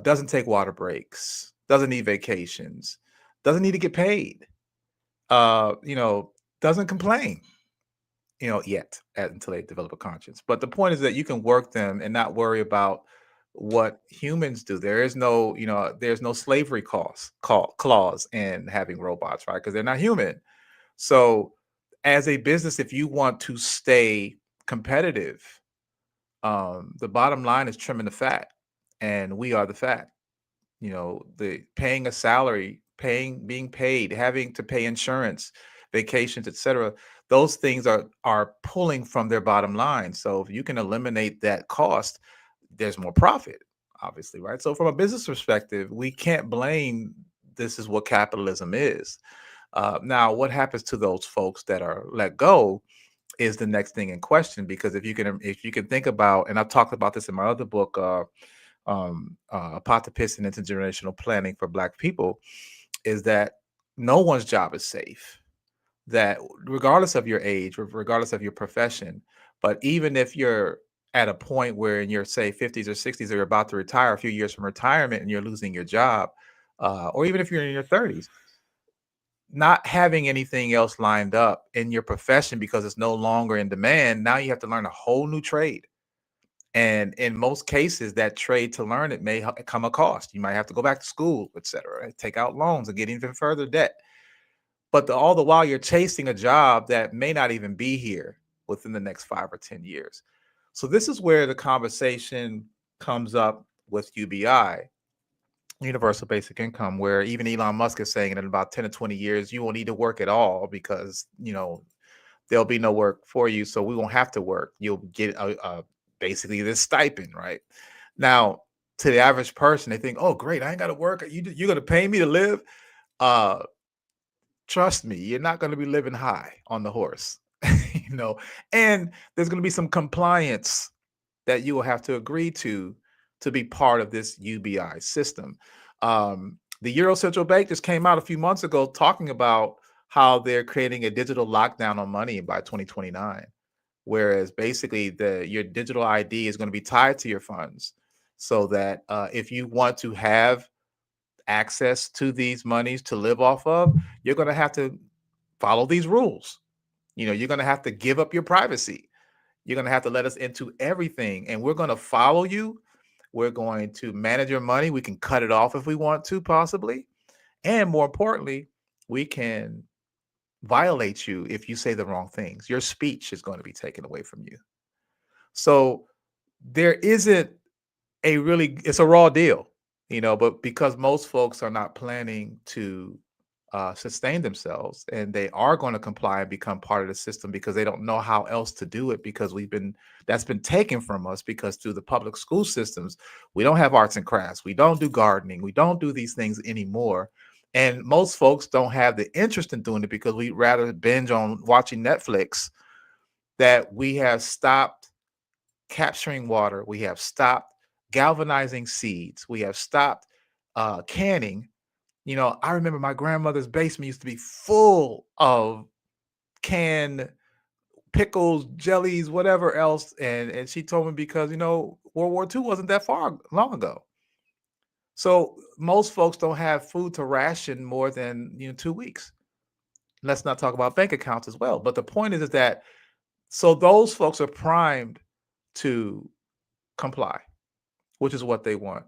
S2: doesn't take water breaks, doesn't need vacations, doesn't need to get paid, doesn't complain, yet, until they develop a conscience. But the point is that you can work them and not worry about what humans do. There is no, there's no slavery clause in having robots, right? Because they're not human. So as a business, if you want to stay competitive, the bottom line is trimming the fat, and we are the fat. The paying a salary, being paid, having to pay insurance, vacations, etc. Those things are pulling from their bottom line. So if you can eliminate that cost, there's more profit, obviously, right? So from a business perspective, we can't blame. This is what capitalism is. Now, what happens to those folks that are let go is the next thing in question, because if you can think about, and I've talked about this in my other book, Apocalypse and Intergenerational Planning for Black people, is that no one's job is safe. That regardless of your age, regardless of your profession, but even if you're at a point where in your, say, 50s or 60s, or you're about to retire, a few years from retirement, and you're losing your job, or even if you're in your 30s, not having anything else lined up in your profession because it's no longer in demand, now you have to learn a whole new trade. And in most cases, that trade, to learn it, may come a cost. You might have to go back to school, etc., take out loans and get even further debt. But all the while, you're chasing a job that may not even be here within the next 5 or 10 years. So this is where the conversation comes up with UBI, Universal Basic Income, where even Elon Musk is saying that in about 10 to 20 years, you won't need to work at all, because, there'll be no work for you. So we won't have to work. You'll get basically this stipend, right? Now, to the average person, they think, oh, great, I ain't got to work. You're going to pay me to live? Trust me, you're not going to be living high on the horse, and there's going to be some compliance that you will have to agree to be part of this UBI system. The Euro Central Bank just came out a few months ago talking about how they're creating a digital lockdown on money by 2029, whereas basically your digital ID is going to be tied to your funds, so that if you want to have access to these monies to live off of, you're going to have to follow these rules. You're going to have to give up your privacy. You're going to have to let us into everything, and we're going to follow you. We're going to manage your money. We can cut it off if we want to, possibly. And more importantly, we can violate you if you say the wrong things. Your speech is going to be taken away from you. So there isn't it's a raw deal, but because most folks are not planning to sustain themselves, and they are going to comply and become part of the system because they don't know how else to do it, because that's been taken from us, because through the public school systems, we don't have arts and crafts. We don't do gardening. We don't do these things anymore. And most folks don't have the interest in doing it because we'd rather binge on watching Netflix, that we have stopped capturing water. We have stopped galvanizing seeds. We have stopped canning. I remember my grandmother's basement used to be full of canned pickles, jellies, whatever else. And she told me because, World War II wasn't that long ago. So most folks don't have food to ration more than 2 weeks. Let's not talk about bank accounts as well. But the point is that so those folks are primed to comply, which is what they want.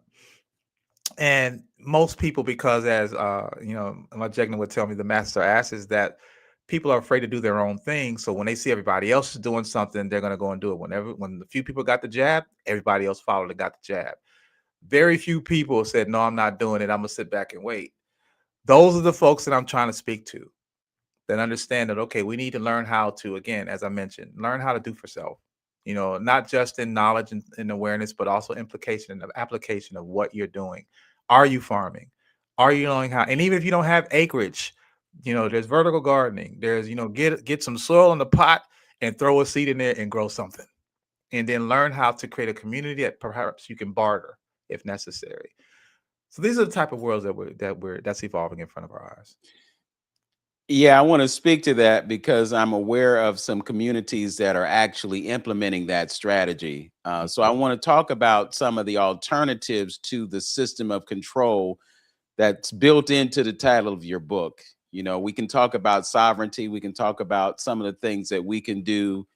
S2: And most people, because as my Jegna would tell me, the master asks, that people are afraid to do their own thing. So when they see everybody else is doing something, they're going to go and do it. When the few people got the jab, everybody else followed and got the jab. Very few people said, no, I'm not doing it. I'm going to sit back and wait. Those are the folks that I'm trying to speak to, that understand that, okay, we need to learn how to, again, as I mentioned, learn how to do for self. Not just in knowledge and awareness, but also implication and application of what you're doing. Are you farming? Are you knowing how? And even if you don't have acreage, there's vertical gardening. There's, get some soil in the pot and throw a seed in there and grow something. And then learn how to create a community that perhaps you can barter if necessary. So these are the type of worlds that's evolving in front of our eyes.
S1: Yeah, I want to speak to that because I'm aware of some communities that are actually implementing that strategy. So I want to talk about some of the alternatives to the system of control that's built into the title of your book. We can talk about sovereignty. We can talk about some of the things that we can do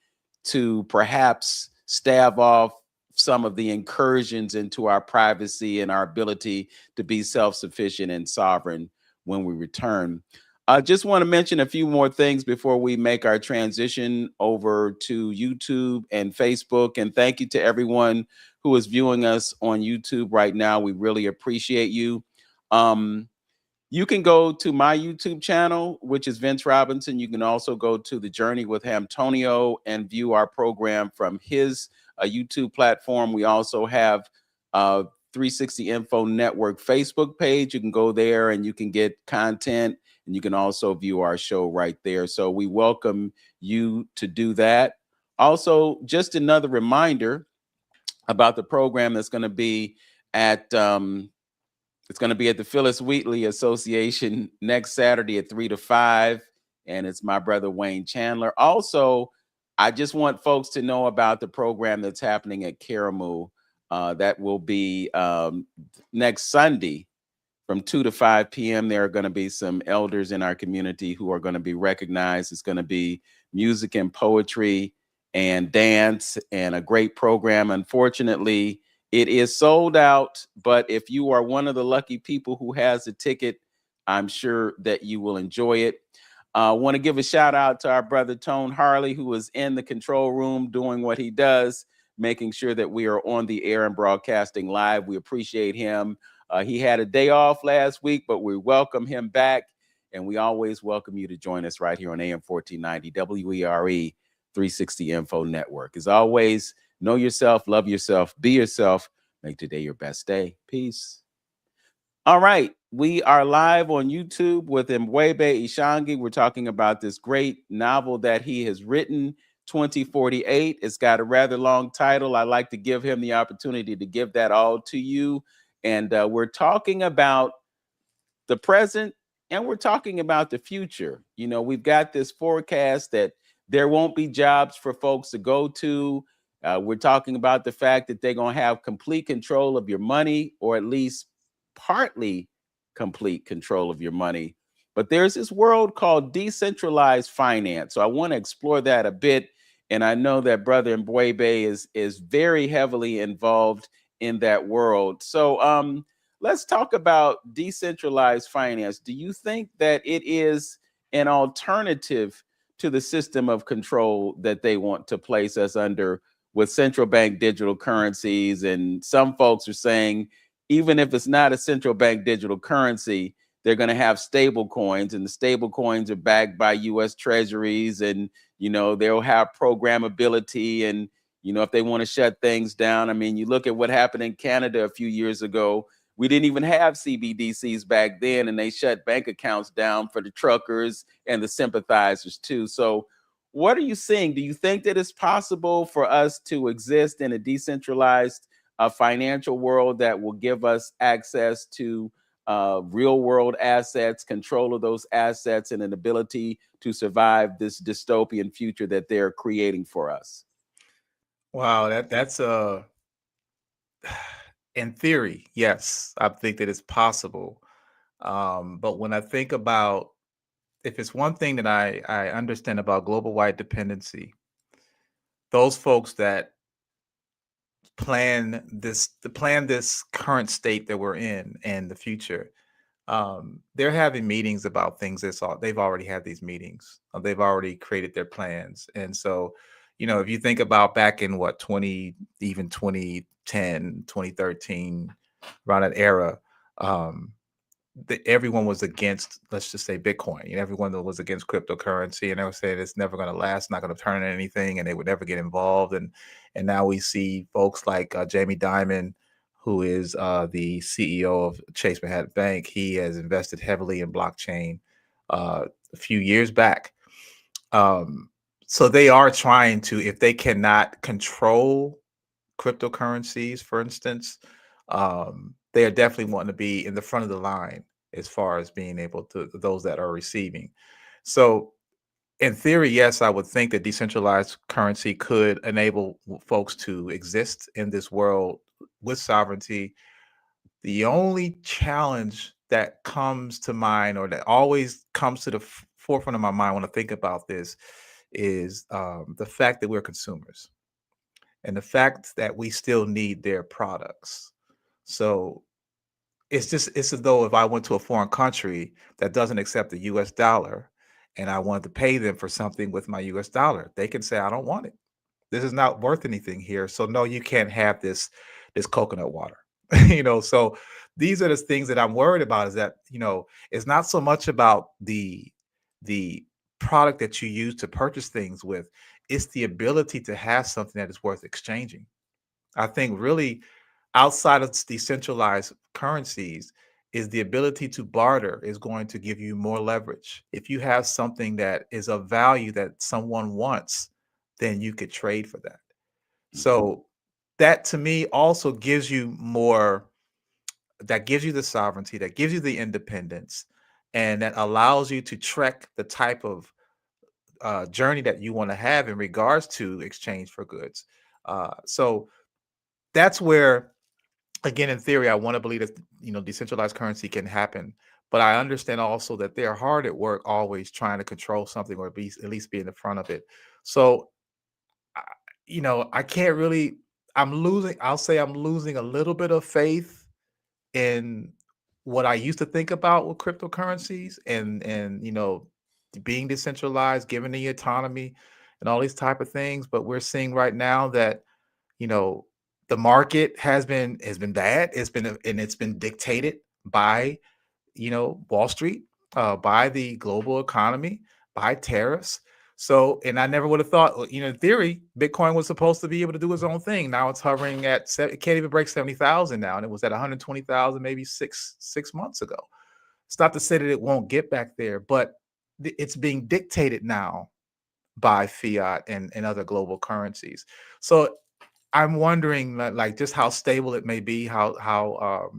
S1: to perhaps stave off some of the incursions into our privacy and our ability to be self-sufficient and sovereign when we return. I just want to mention a few more things before we make our transition over to YouTube and Facebook. And thank you to everyone who is viewing us on YouTube right now. We really appreciate you. You can go to my YouTube channel, which is Vince Robinson. You can also go to The Journey with Antonio and view our program from his YouTube platform. We also have 360 Info Network Facebook page. You can go there and you can get content, and you can also view our show right there. So we welcome you to do that. Also, just another reminder about the program that's going to be at it's going to be at the Phyllis Wheatley Association next Saturday at 3 to 5. And it's my brother, Wayne Chandler. Also, I just want folks to know about the program that's happening at Karamu. That will be next Sunday from 2 to 5 p.m. There are going to be some elders in our community who are going to be recognized. It's going to be music and poetry and dance and a great program. Unfortunately, it is sold out, but if you are one of the lucky people who has a ticket, I'm sure that you will enjoy it. I want to give a shout out to our brother Tone Harley, who is in the control room doing what he does, making sure that we are on the air and broadcasting live. We appreciate him. He had a day off last week, but we welcome him back, and we always welcome you to join us right here on AM 1490 WERE 360 Info Network. As always, know yourself, love yourself, be yourself, make today your best day. Peace. All right, we are live on YouTube with M'Bwebe Ishangi. We're talking about this great novel that he has written, 2048. It's got a rather long title. I'd like to give him the opportunity to give that all to you. And we're talking about the present and we're talking about the future. We've got this forecast that there won't be jobs for folks to go to. We're talking about the fact that they're going to have complete control of your money, or at least partly complete control of your money. But there's this world called decentralized finance. So I want to explore that a bit. And I know that Brother M'Bwebe is very heavily involved in that world. So let's talk about decentralized finance. Do you think that it is an alternative to the system of control that they want to place us under with central bank digital currencies? And some folks are saying, even if it's not a central bank digital currency, they're going to have stable coins, and the stable coins are backed by US treasuries, and they'll have programmability. And if they want to shut things down, I mean, you look at what happened in Canada a few years ago. We didn't even have CBDCs back then, and they shut bank accounts down for the truckers and the sympathizers too. So what are you seeing? Do you think that it's possible for us to exist in a decentralized financial world that will give us access to real world assets, control of those assets, and an ability to survive this dystopian future that they're creating for us?
S2: Wow, that's in theory, yes, I think that it's possible. But when I think about, if it's one thing that I understand about global white dependency, those folks that plan this current state that we're in and the future, they're having meetings about things they've already had these meetings. They've already created their plans. And so, if you think about back in 2010, 2013, around that era, everyone was against, let's just say, Bitcoin. Everyone that was against cryptocurrency, and they were saying it's never going to last, not going to turn into anything, and they would never get involved. And now we see folks like Jamie Dimon, who is the CEO of Chase Manhattan Bank. He has invested heavily in blockchain a few years back. So they are trying to, if they cannot control cryptocurrencies, for instance, they are definitely wanting to be in the front of the line as far as being able to, those that are receiving. So in theory, yes, I would think that decentralized currency could enable folks to exist in this world with sovereignty. The only challenge that comes to mind, or that always comes to the forefront of my mind when I think about this, is the fact that we're consumers, and the fact that we still need their products. So it's as though if I went to a foreign country that doesn't accept the US dollar, and I wanted to pay them for something with my US dollar, they can say, I don't want it. This is not worth anything here. So no, you can't have this coconut water. So these are the things that I'm worried about, is that, it's not so much about the product that you use to purchase things with. It's the ability to have something that is worth exchanging. I think really, outside of decentralized currencies, is the ability to barter is going to give you more leverage. If you have something that is of value that someone wants, then you could trade for that. So that, to me, also gives you more, that gives you the sovereignty, that gives you the independence, and that allows you to trek the type of journey that you want to have in regards to exchange for goods. So that's where, again, in theory, I want to believe that decentralized currency can happen, but I understand also that they're hard at work, always trying to control something, or at least be in the front of it. So, I can't really. I'll say I'm losing a little bit of faith in what I used to think about with cryptocurrencies, and being decentralized, given the autonomy and all these type of things. But we're seeing right now that the market has been bad. It's been dictated by Wall Street, by the global economy, by tariffs. So, and I never would have thought, in theory, Bitcoin was supposed to be able to do its own thing. Now it's hovering at, it can't even break 70,000 now, and it was at 120,000 maybe six months ago. It's not to say that it won't get back there, but it's being dictated now by fiat and other global currencies. So I'm wondering, like, just how stable it may be, how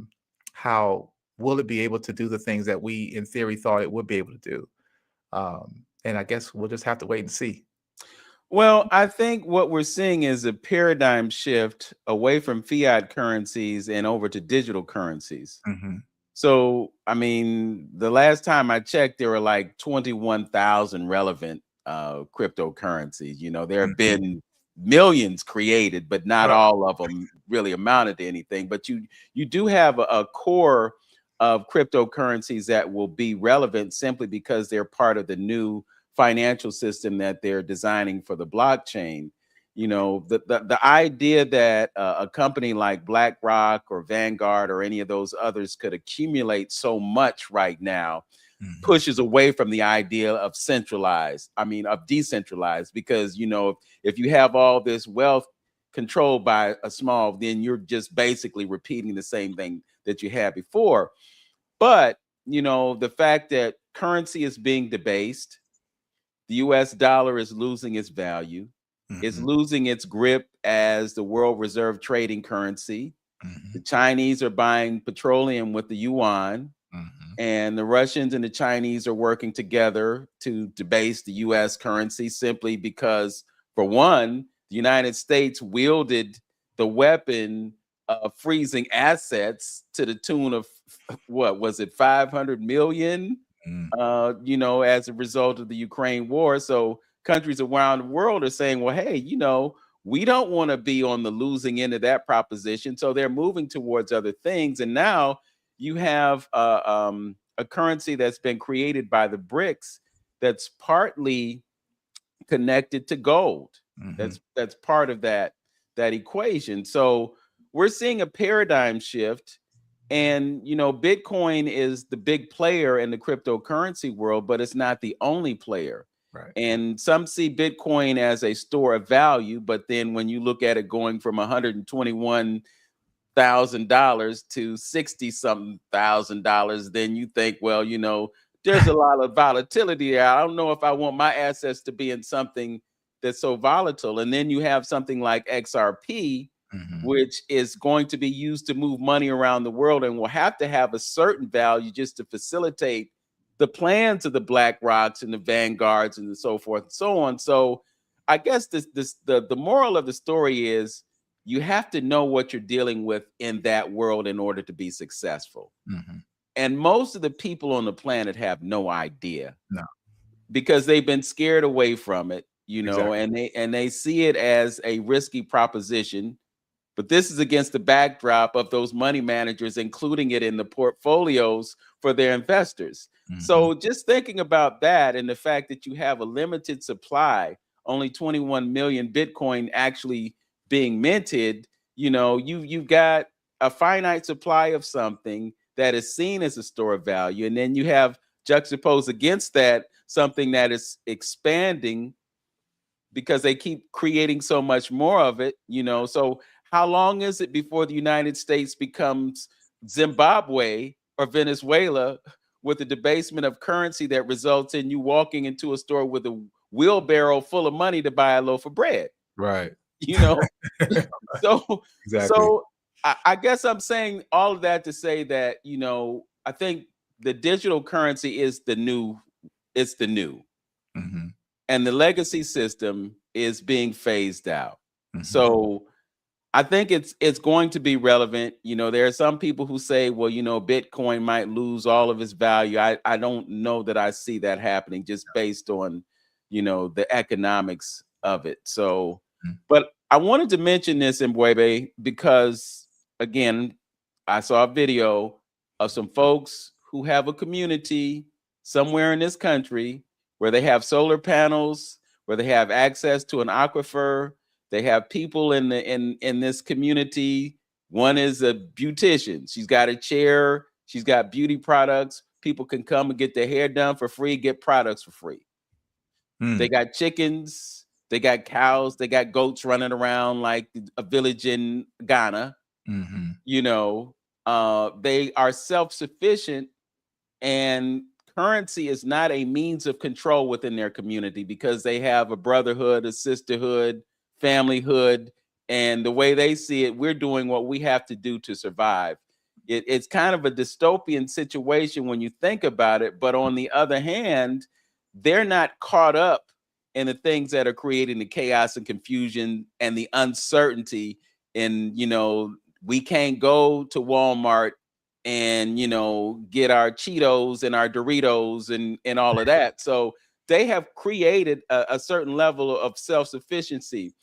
S2: will it be able to do the things that we in theory thought it would be able to do. And I guess we'll just have to wait and see.
S1: Well, I think what we're seeing is a paradigm shift away from fiat currencies and over to digital currencies. So, I mean, the last time I checked, there were like 21,000 relevant cryptocurrencies. There have been millions created, but not all of them really amounted to anything. But you do have a core of cryptocurrencies that will be relevant simply because they're part of the new financial system that they're designing for the blockchain. You know, the idea that a company like BlackRock or Vanguard or any of those others could accumulate so much right now pushes away from the idea of of decentralized, because, you know, if you have all this wealth controlled by a small, then you're just basically repeating the same thing that you had before. But, you know, the fact that currency is being debased, the US dollar is losing its value, it's losing its grip as the world reserve trading currency. The Chinese are buying petroleum with the yuan, and the Russians and the Chinese are working together to debase the US currency simply because, for one, the United States wielded the weapon of freezing assets to the tune of, what was it, 500 million, you know, as a result of the Ukraine war. So countries around the world are saying, well, hey, you know, we don't want to be on the losing end of that proposition. So they're moving towards other things. And now you have a currency that's been created by the BRICS that's partly connected to gold. That's part of that equation. So we're seeing a paradigm shift. And, you know, Bitcoin is the big player in the cryptocurrency world, but it's not the only player.
S2: Right.
S1: And some see Bitcoin as a store of value, but then when you look at it going from $121,000 to 60-something thousand dollars, then you think, well, you know, there's a lot of volatility there. I don't know if I want my assets to be in something that's so volatile. And then you have something like XRP, which is going to be used to move money around the world and will have to have a certain value just to facilitate the plans of the BlackRocks and the Vanguards and so forth and so on. So I guess the moral of the story is you have to know what you're dealing with in that world in order to be successful. And most of the people on the planet have no idea.
S2: No.
S1: Because they've been scared away from it, you know, and they see it as a risky proposition. But this is against the backdrop of those money managers including it in the portfolios for their investors. So just thinking about that and the fact that you have a limited supply, only 21 million Bitcoin actually being minted, you know, you've got a finite supply of something that is seen as a store of value. And then you have juxtaposed against that something that is expanding because they keep creating so much more of it, you know. So how long is it before the United States becomes Zimbabwe or Venezuela with the debasement of currency that results in you walking into a store with a wheelbarrow full of money to buy a loaf of bread?
S2: Right.
S1: You know, so
S2: Exactly.
S1: so I guess I'm saying all of that to say that, you know, I think the digital currency is the new, it's the new, and the legacy system is being phased out. So I think it's going to be relevant. You know, there are some people who say, well, you know, Bitcoin might lose all of its value. I don't know that I see that happening just based on, you know, the economics of it. So, but I wanted to mention this, M'Bwebe, because again, I saw a video of some folks who have a community somewhere in this country where they have solar panels, where they have access to an aquifer. They have people in this community. One is a beautician. She's got a chair. She's got beauty products. People can come and get their hair done for free, get products for free. They got chickens. They got cows. They got goats running around like a village in Ghana. You know, they are self-sufficient, and currency is not a means of control within their community because they have a brotherhood, a sisterhood, familyhood, and the way they see it, we're doing what we have to do to survive. It's kind of a dystopian situation when you think about it, but on the other hand, they're not caught up in the things that are creating the chaos and confusion and the uncertainty. And, you know, we can't go to Walmart and, you know, get our Cheetos and our Doritos and all of that. So they have created a certain level of self-sufficiency.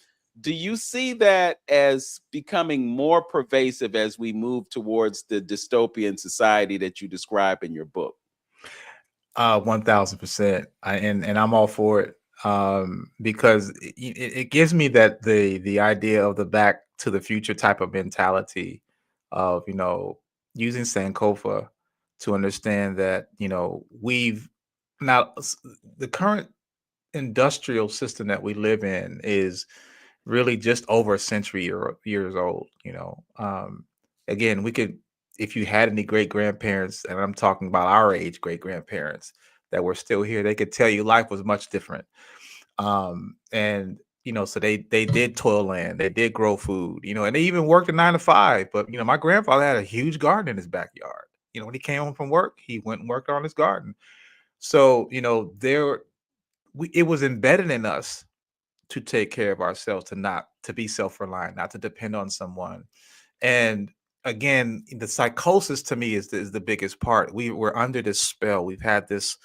S1: Do you see that as becoming more pervasive as we move towards the dystopian society that you describe in your book?
S2: 1000%. And I'm all for it. Because it gives me that the idea of the back to the future type of mentality of, using Sankofa to understand that, we've now the current industrial system that we live in is really just over a century or years old. Again, we could, if you had any great grandparents, and I'm talking about our age great grandparents that were still here, they could tell you life was much different. And so they did toil land, they did grow food, and they even worked a 9 to 5. But my grandfather had a huge garden in his backyard. When he came home from work, he went and worked on his garden. So it was embedded in us to take care of ourselves, to be self-reliant, not to depend on someone. And again, the psychosis to me is the biggest part. We're under this spell. We've had this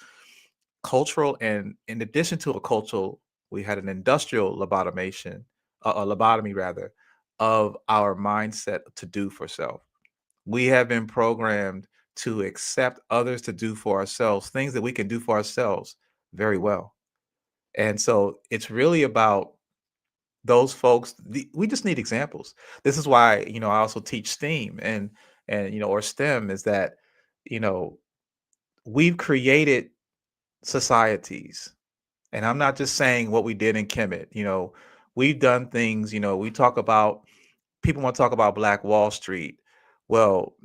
S2: cultural, and in addition to a cultural, we had an industrial lobotomization, a lobotomy rather, of our mindset to do for self. We have been programmed to accept others to do for ourselves things that we can do for ourselves very well. And so it's really about those folks. We just need examples. This is why, I also teach STEAM and or STEM, is that, we've created societies. And I'm not just saying what we did in Kemet. We've done things, we talk about, people want to talk about Black Wall Street. Well,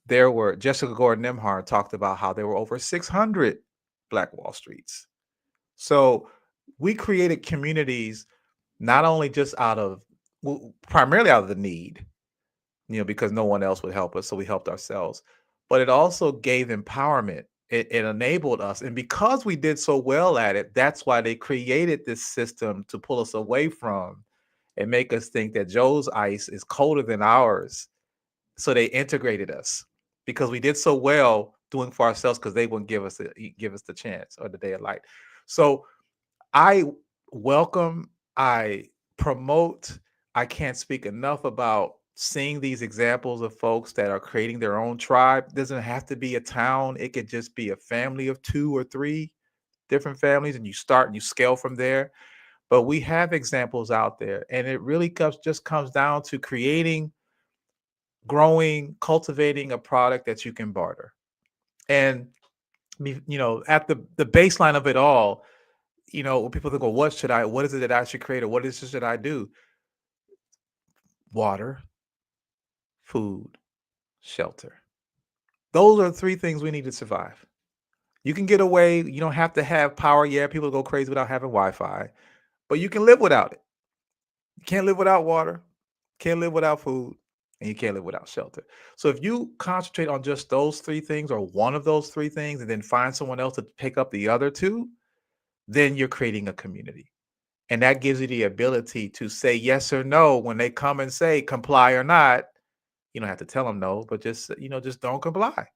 S2: there were, Jessica Gordon Nimhard talked about how there were over 600 Black Wall Streets. So we created communities not only just primarily out of the need, because no one else would help us. So we helped ourselves, but it also gave empowerment. It enabled us. And because we did so well at it, that's why they created this system to pull us away from and make us think that Joe's ice is colder than ours. So they integrated us because we did so well doing for ourselves, because they wouldn't give us the chance or the day of light. So I welcome, I promote, I can't speak enough about seeing these examples of folks that are creating their own tribe. It doesn't have to be a town. It could just be a family of 2 or 3 different families, and you start and you scale from there. But we have examples out there, and it really comes down to creating, growing, cultivating a product that you can barter. And at the baseline of it all, when people think, well, what is it that I should create, or what is it that I do? Water, food, shelter. Those are the 3 things we need to survive. You can get away. You don't have to have power. Yeah, people go crazy without having Wi-Fi, but you can live without it. You can't live without water, can't live without food, and you can't live without shelter. So if you concentrate on just those 3 things, or one of those 3 things, and then find someone else to pick up the other 2, then you're creating a community. And that gives you the ability to say yes or no when they come and say comply or not. You don't have to tell them no, but just don't comply,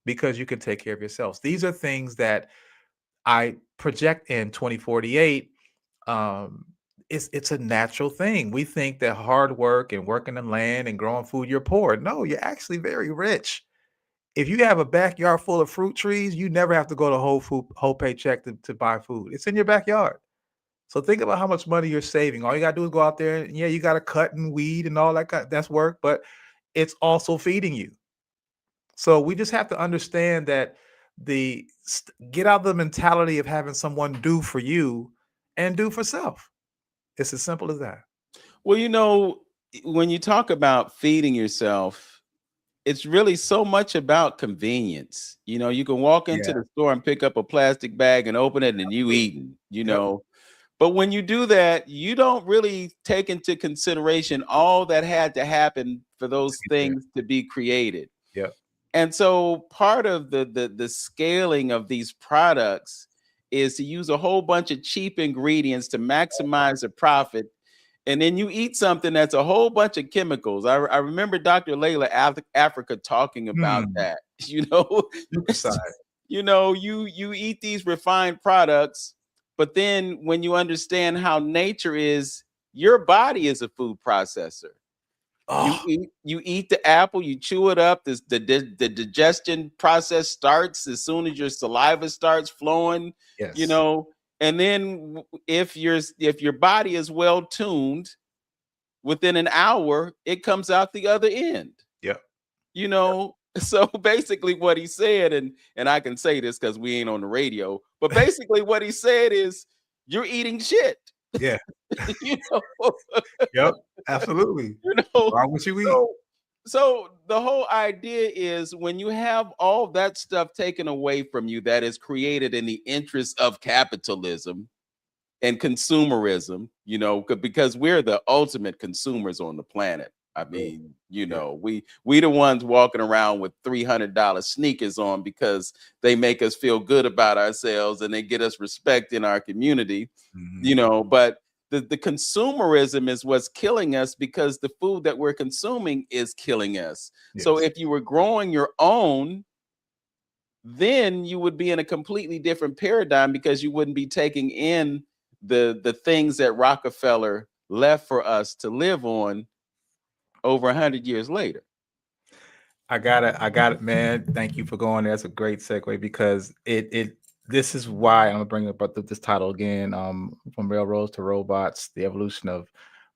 S2: because you can take care of yourselves. These are things that I project in 2048. It's a natural thing. We think that hard work and working the land and growing food, you're poor. No, you're actually very rich. If you have a backyard full of fruit trees, you never have to go to whole paycheck to buy food. It's in your backyard. So think about how much money you're saving. All you got to do is go out there, and you got to cut and weed and all that. That's work, but it's also feeding you. So we just have to understand that get out of the mentality of having someone do for you and do for self. It's as simple as that.
S1: Well, when you talk about feeding yourself, it's really so much about convenience. You can walk into the store and pick up a plastic bag and open it, and you eating, But when you do that, you don't really take into consideration all that had to happen for those things to be created.
S2: Yeah.
S1: And so part of the scaling of these products is to use a whole bunch of cheap ingredients to maximize the profit. And then you eat something that's a whole bunch of chemicals. I remember Dr. Layla Africa talking about that. You eat these refined products, but then when you understand how nature is, Your body is a food processor.
S2: Oh,
S1: You eat the apple, you chew it up. The digestion process starts as soon as your saliva starts flowing. You
S2: yes.
S1: know, and then if your body is well tuned, within an hour, it comes out the other end.
S2: Yep.
S1: You know, so basically what he said, and I can say this because we ain't on the radio, but basically what he said is, you're eating shit.
S2: Yeah.
S1: You know,
S2: Yep. Absolutely.
S1: you know.
S2: Why would you eat?
S1: So the whole idea is, when you have all that stuff taken away from you that is created in the interest of capitalism and consumerism, you know, because we're the ultimate consumers on the planet. I mean, you know, we the ones walking around with $300 sneakers on because they make us feel good about ourselves and they get us respect in our community, you know, but the consumerism is what's killing us, because the food that we're consuming is killing us. So if you were growing your own, then you would be in a completely different paradigm, because you wouldn't be taking in the things that Rockefeller left for us to live on over 100 years later.
S2: I got it, man. Thank you for going there. That's a great segue, because this is why I'm gonna bring up this title again. From railroads to robots, the evolution of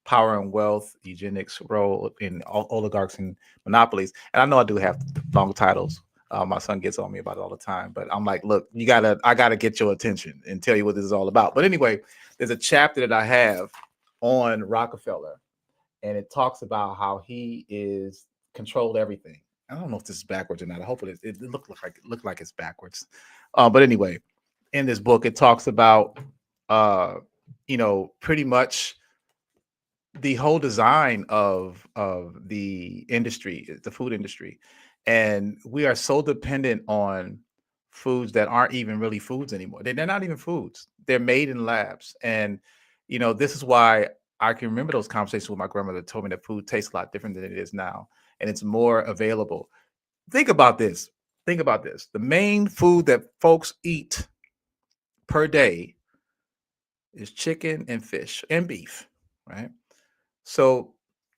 S2: power and wealth, eugenics role in oligarchs and monopolies. And I know I do have long titles. My son gets on me about it all the time, but I'm like, look, I gotta get your attention and tell you what this is all about. But anyway, there's a chapter that I have on Rockefeller, and it talks about how he is controlled everything. I don't know if this is backwards or not. I hope it is. It looked like it's backwards. But anyway, in this book, it talks about pretty much the whole design of the industry, the food industry. And we are so dependent on foods that aren't even really foods anymore. They're not even foods. They're made in labs. And, this is why I can remember those conversations with my grandmother that told me that food tastes a lot different than it is now. And it's more available. Think about this. The main food that folks eat per day is chicken and fish and beef, right? So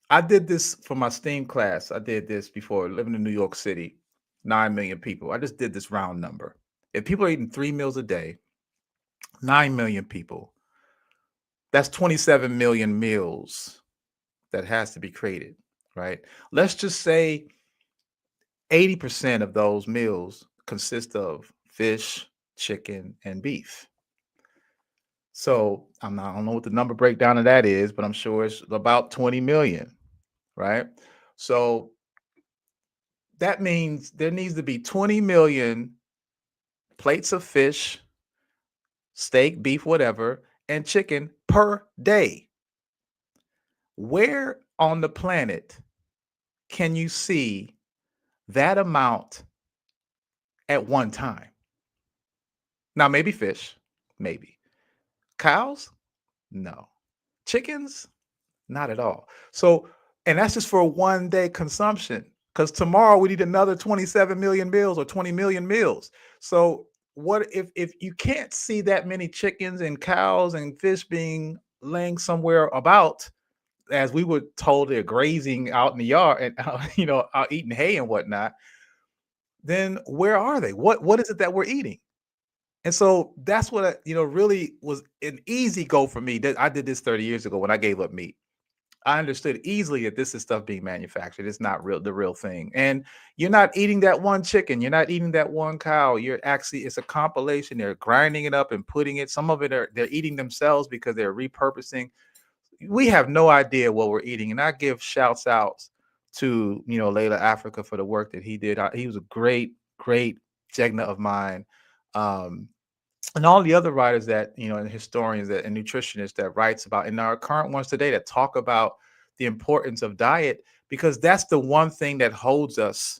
S2: I did this for my STEAM class. I did this before, living in New York City, 9 million people. I just did this round number. If people are eating 3 meals a day, 9 million people, that's 27 million meals that has to be created, right? Let's just say 80% of those meals consist of fish, chicken, and beef. So I don't know what the number breakdown of that is, but I'm sure it's about 20 million, right? So that means there needs to be 20 million plates of fish, steak, beef, whatever, and chicken per day. Where on the planet can you see that amount at one time? Now, maybe fish, maybe. Cows? No. Chickens? Not at all. So, and that's just for 1 day consumption, because tomorrow we need another 27 million meals or 20 million meals. So what if you can't see that many chickens and cows and fish being laying somewhere about, as we were told they're grazing out in the yard and out eating hay and whatnot, then where are they? What is it that we're eating? And so that's what really was an easy go for me. I did this 30 years ago when I gave up meat. I understood easily that this is stuff being manufactured. It's not the real thing. And you're not eating that one chicken. You're not eating that one cow. It's a compilation. They're grinding it up and putting it. Some of it they're eating themselves because they're repurposing. We have no idea what we're eating. And I give shouts out to, Layla Africa for the work that he did. He was a great, great Jegna of mine. And all the other writers that, and historians and nutritionists that writes about, and our current ones today that talk about the importance of diet, because that's the one thing that holds us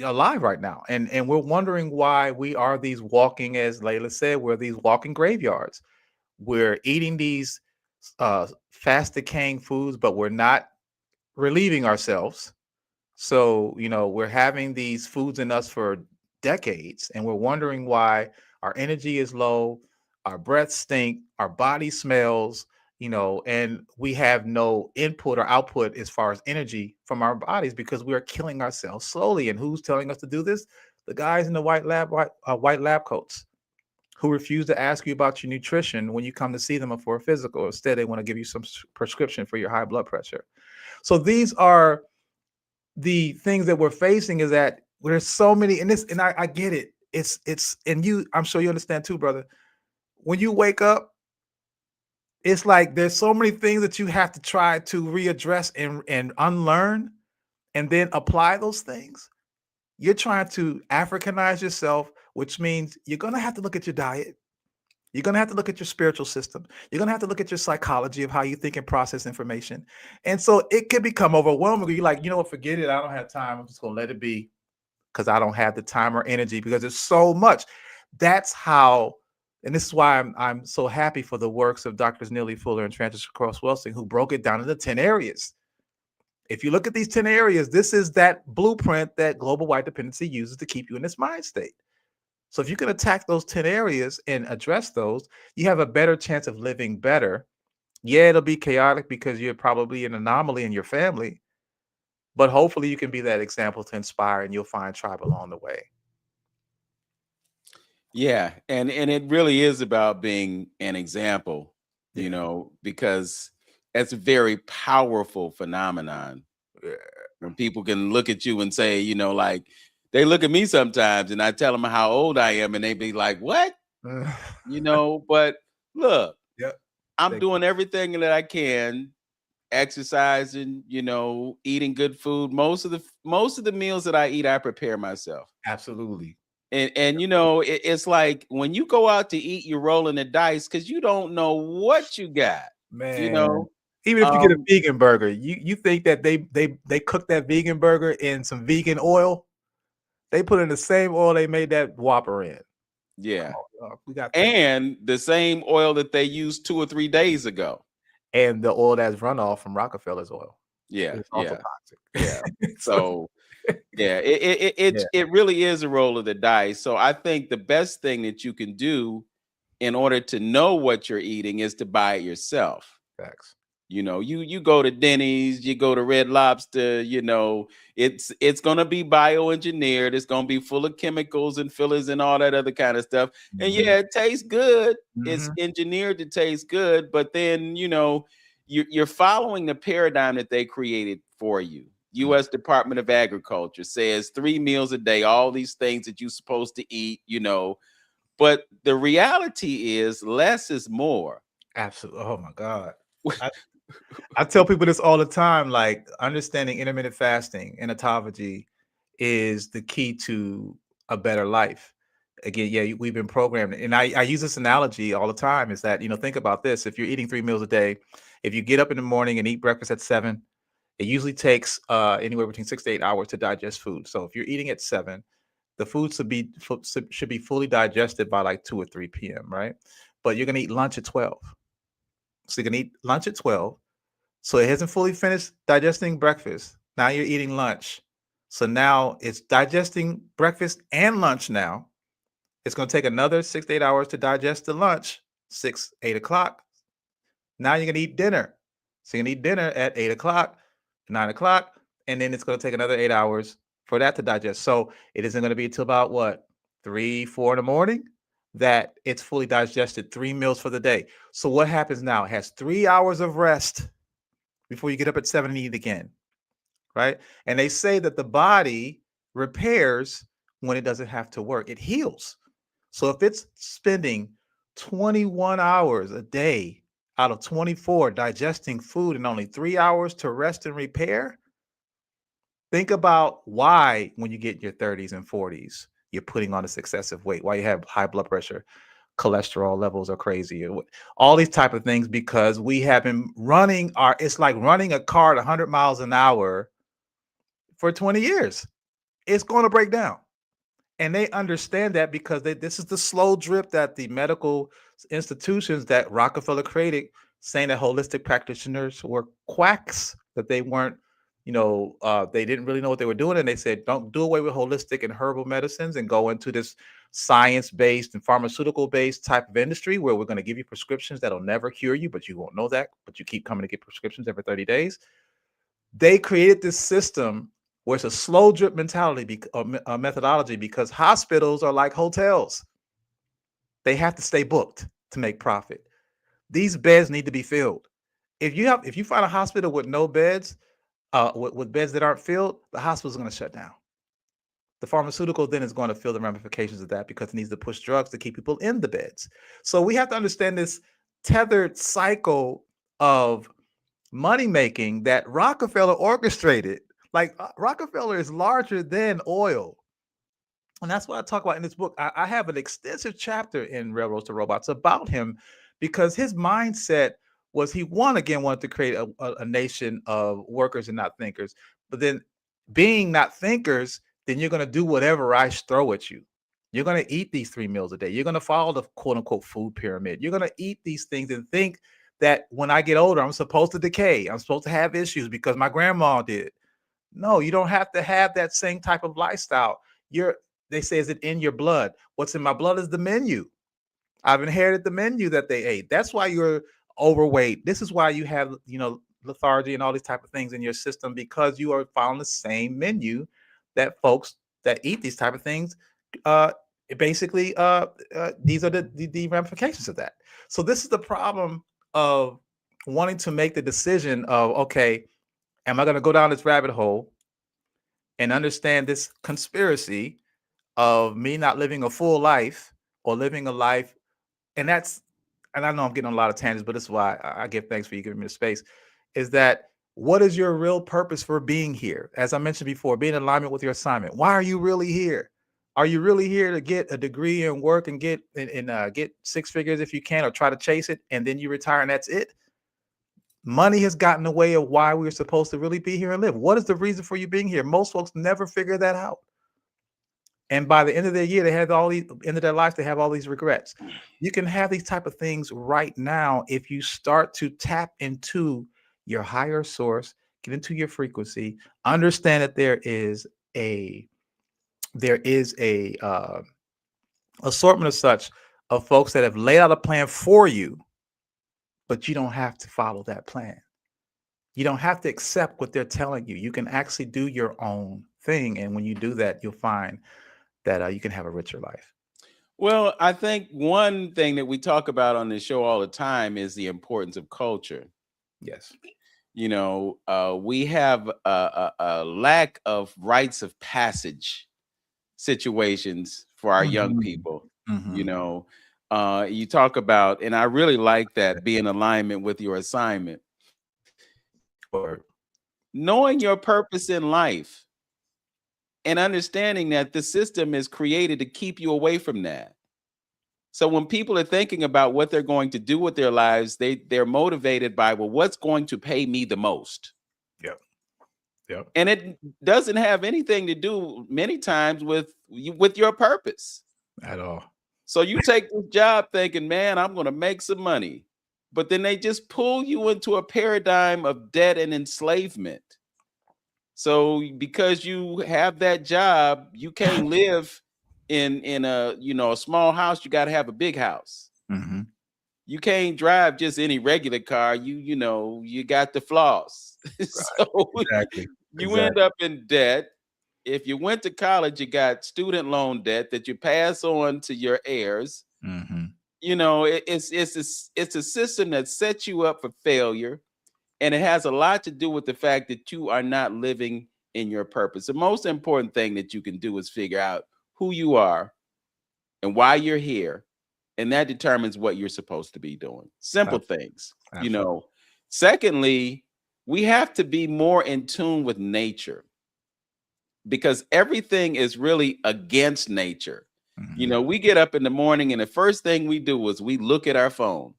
S2: alive right now. And we're wondering why we are these walking, as Layla said, we're these walking graveyards. We're eating these fast decaying foods, but we're not relieving ourselves. So, we're having these foods in us for decades, and we're wondering why our energy is low, our breath stink, our body smells, and we have no input or output as far as energy from our bodies because we are killing ourselves slowly. And who's telling us to do this? The guys in the white lab coats who refuse to ask you about your nutrition when you come to see them for a physical. Instead, they want to give you some prescription for your high blood pressure. So these are the things that we're facing, is that there's so many, and I get it. It's I'm sure you understand too, brother. When you wake up, it's like there's so many things that you have to try to readdress and unlearn and then apply those things. You're trying to Africanize yourself, which means you're going to have to look at your diet. You're going to have to look at your spiritual system. You're going to have to look at your psychology of how you think and process information. And so it can become overwhelming. You're like, you know what, forget it. I don't have time. I'm just going to let it be because I don't have the time or energy because there's so much. That's how, and this is why I'm so happy for the works of Drs. Neely Fuller and Francis Cross-Welsing, who broke it down into 10 areas. If you look at these 10 areas, this is that blueprint that global white dependency uses to keep you in this mind state. So if you can attack those 10 areas and address those, you have a better chance of living better. Yeah, it'll be chaotic because you're probably an anomaly in your family, but hopefully you can be that example to inspire and you'll find tribe along the way.
S1: Yeah, and it really is about being an example, because it's a very powerful phenomenon. When people can look at you and say, like they look at me sometimes and I tell them how old I am and they be like, what? But look, I'm doing everything that I can, exercising, eating good food. Most of the meals that I eat, I prepare myself.
S2: Absolutely.
S1: And it's like when you go out to eat, you're rolling the dice because you don't know what you got.
S2: Man, even if you get a vegan burger, you think that they cook that vegan burger in some vegan oil? They put in the same oil they made that Whopper in.
S1: Yeah.
S2: We got
S1: and the same oil that they used 2 or 3 days ago.
S2: And the oil that's runoff from Rockefeller's oil.
S1: Yeah.
S2: It's also toxic.
S1: Yeah. So yeah, it really is a roll of the dice. So I think the best thing that you can do in order to know what you're eating is to buy it yourself.
S2: Facts.
S1: You go to Denny's, you go to Red Lobster, it's going to be bioengineered. It's going to be full of chemicals and fillers and all that other kind of stuff. Mm-hmm. And yeah, it tastes good. Mm-hmm. It's engineered to taste good. But then, you're following the paradigm that they created for you. U.S. Department of Agriculture says 3 meals a day, all these things that you're supposed to eat, But the reality is less is more.
S2: Absolutely. Oh, my God. I tell people this all the time, like understanding intermittent fasting and autophagy is the key to a better life. Again, we've been programmed. And I use this analogy all the time is that, think about this. If you're eating 3 meals a day, if you get up in the morning and eat breakfast at 7, it usually takes anywhere between 6 to 8 hours to digest food. So if you're eating at 7, the food should be fully digested by like 2 or 3 p.m., right? But you're going to eat lunch at 12. So you're going to eat lunch at 12. So it hasn't fully finished digesting breakfast. Now you're eating lunch. So now it's digesting breakfast and lunch now. It's going to take another 6 to 8 hours to digest the lunch, 6, 8 o'clock. Now you're going to eat dinner. So you're going to eat dinner at 8 o'clock, 9 o'clock, and then it's going to take another 8 hours for that to digest. So it isn't going to be until about 3, 4 in the morning that it's fully digested, 3 meals for the day. So what happens now? It has 3 hours of rest before you get up at 7 and eat again, right? And they say that the body repairs when it doesn't have to work. It heals. So if it's spending 21 hours a day out of 24 digesting food and only 3 hours to rest and repair, think about why when you get in your 30s and 40s, you're putting on this excessive weight, why you have high blood pressure, cholesterol levels are crazy, all these type of things, because we have been running it's like running a car at 100 miles an hour for 20 years. It's going to break down. And they understand that because this is the slow drip that the medical institutions that Rockefeller created, saying that holistic practitioners were quacks, that they weren't they didn't really know what they were doing, and they said, don't do away with holistic and herbal medicines and go into this science-based and pharmaceutical-based type of industry where we're going to give you prescriptions that'll never cure you, but you won't know that, but you keep coming to get prescriptions every 30 days. They created this system where it's a slow drip mentality methodology, because hospitals are like hotels. They have to stay booked to make profit. These beds need to be filled. If you find a hospital with no beds, with beds that aren't filled, the hospital's going to shut down. The pharmaceutical then is going to feel the ramifications of that, because it needs to push drugs to keep people in the beds. So we have to understand this tethered cycle of money making that Rockefeller orchestrated. Like, Rockefeller is larger than oil. And that's what I talk about in this book. I have an extensive chapter in Railroads to Robots about him, because his mindset was he wanted to create a nation of workers and not thinkers. But then, being not thinkers, then you're going to do whatever I throw at you. You're going to eat these 3 meals a day. You're going to follow the quote unquote food pyramid. You're going to eat these things and think that when I get older, I'm supposed to decay. I'm supposed to have issues because my grandma did. No, you don't have to have that same type of lifestyle. They say, is it in your blood? What's in my blood is the menu. I've inherited the menu that they ate. That's why you're overweight. This is why you have, lethargy and all these type of things in your system, because you are following the same menu that folks that eat these type of things. Basically, these are the ramifications of that. So this is the problem of wanting to make the decision of, okay, am I going to go down this rabbit hole and understand this conspiracy of me not living a full life or living a life? And I know I'm getting on a lot of tangents, but this is why I give thanks for you giving me the space, is that what is your real purpose for being here? As I mentioned before, being in alignment with your assignment. Why are you really here? Are you really here to get a degree and work and get 6 figures if you can, or try to chase it and then you retire and that's it? Money has gotten in the way of why we're supposed to really be here and live. What is the reason for you being here? Most folks never figure that out. And by the end of their year, end of their life, they have all these regrets. You can have these type of things right now if you start to tap into your higher source, get into your frequency, understand that there is a assortment of such of folks that have laid out a plan for you, but you don't have to follow that plan. You don't have to accept what they're telling you. You can actually do your own thing. And when you do that, you'll find that you can have a richer life.
S1: Well, I think one thing that we talk about on this show all the time is the importance of culture.
S2: Yes.
S1: We have a lack of rites of passage situations for our young people. You talk about, and I really like that, be in alignment with your assignment. Or knowing your purpose in life and understanding that the system is created to keep you away from that. So when people are thinking about what they're going to do with their lives, they're motivated by, well, what's going to pay me the most?
S2: Yep.
S1: And it doesn't have anything to do many times with your purpose
S2: at all.
S1: So you take this job thinking, man, I'm going to make some money. But then they just pull you into a paradigm of debt and enslavement. So because you have that job, you can't live in a small house. You got to have a big house.
S2: Mm-hmm.
S1: You can't drive just any regular car. You got the flaws. So
S2: exactly.
S1: You end up in debt. If you went to college, you got student loan debt that you pass on to your heirs.
S2: Mm-hmm.
S1: It's a system that sets you up for failure. And it has a lot to do with the fact that you are not living in your purpose. The most important thing that you can do is figure out who you are and why you're here. And that determines what you're supposed to be doing. Simple things,
S2: Absolutely.
S1: Secondly, we have to be more in tune with nature, because everything is really against nature.
S2: Mm-hmm.
S1: We get up in the morning and the first thing we do is we look at our phone,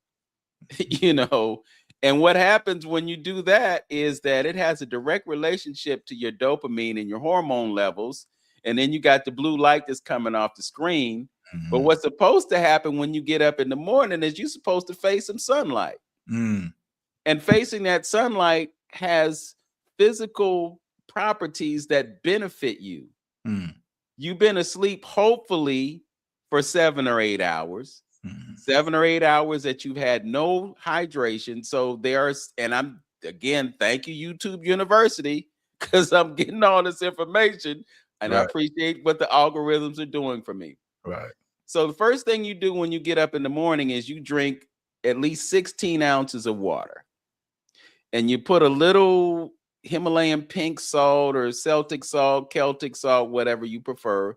S1: and what happens when you do that is that it has a direct relationship to your dopamine and your hormone levels. And then you got the blue light that's coming off the screen.
S2: Mm-hmm.
S1: But what's supposed to happen when you get up in the morning is you're supposed to face some sunlight.
S2: Mm.
S1: And facing that sunlight has physical properties that benefit you.
S2: Mm.
S1: You've been asleep, hopefully, for 7 or 8 hours. 7 or 8 hours that you've had no hydration. So there's, and I'm again, thank you, YouTube University, because I'm getting all this information and I
S2: Right.
S1: appreciate what the algorithms are doing for me.
S2: Right.
S1: So the first thing you do when you get up in the morning is you drink at least 16 ounces of water. And you put a little Himalayan pink salt or Celtic salt, Celtic salt, whatever you prefer.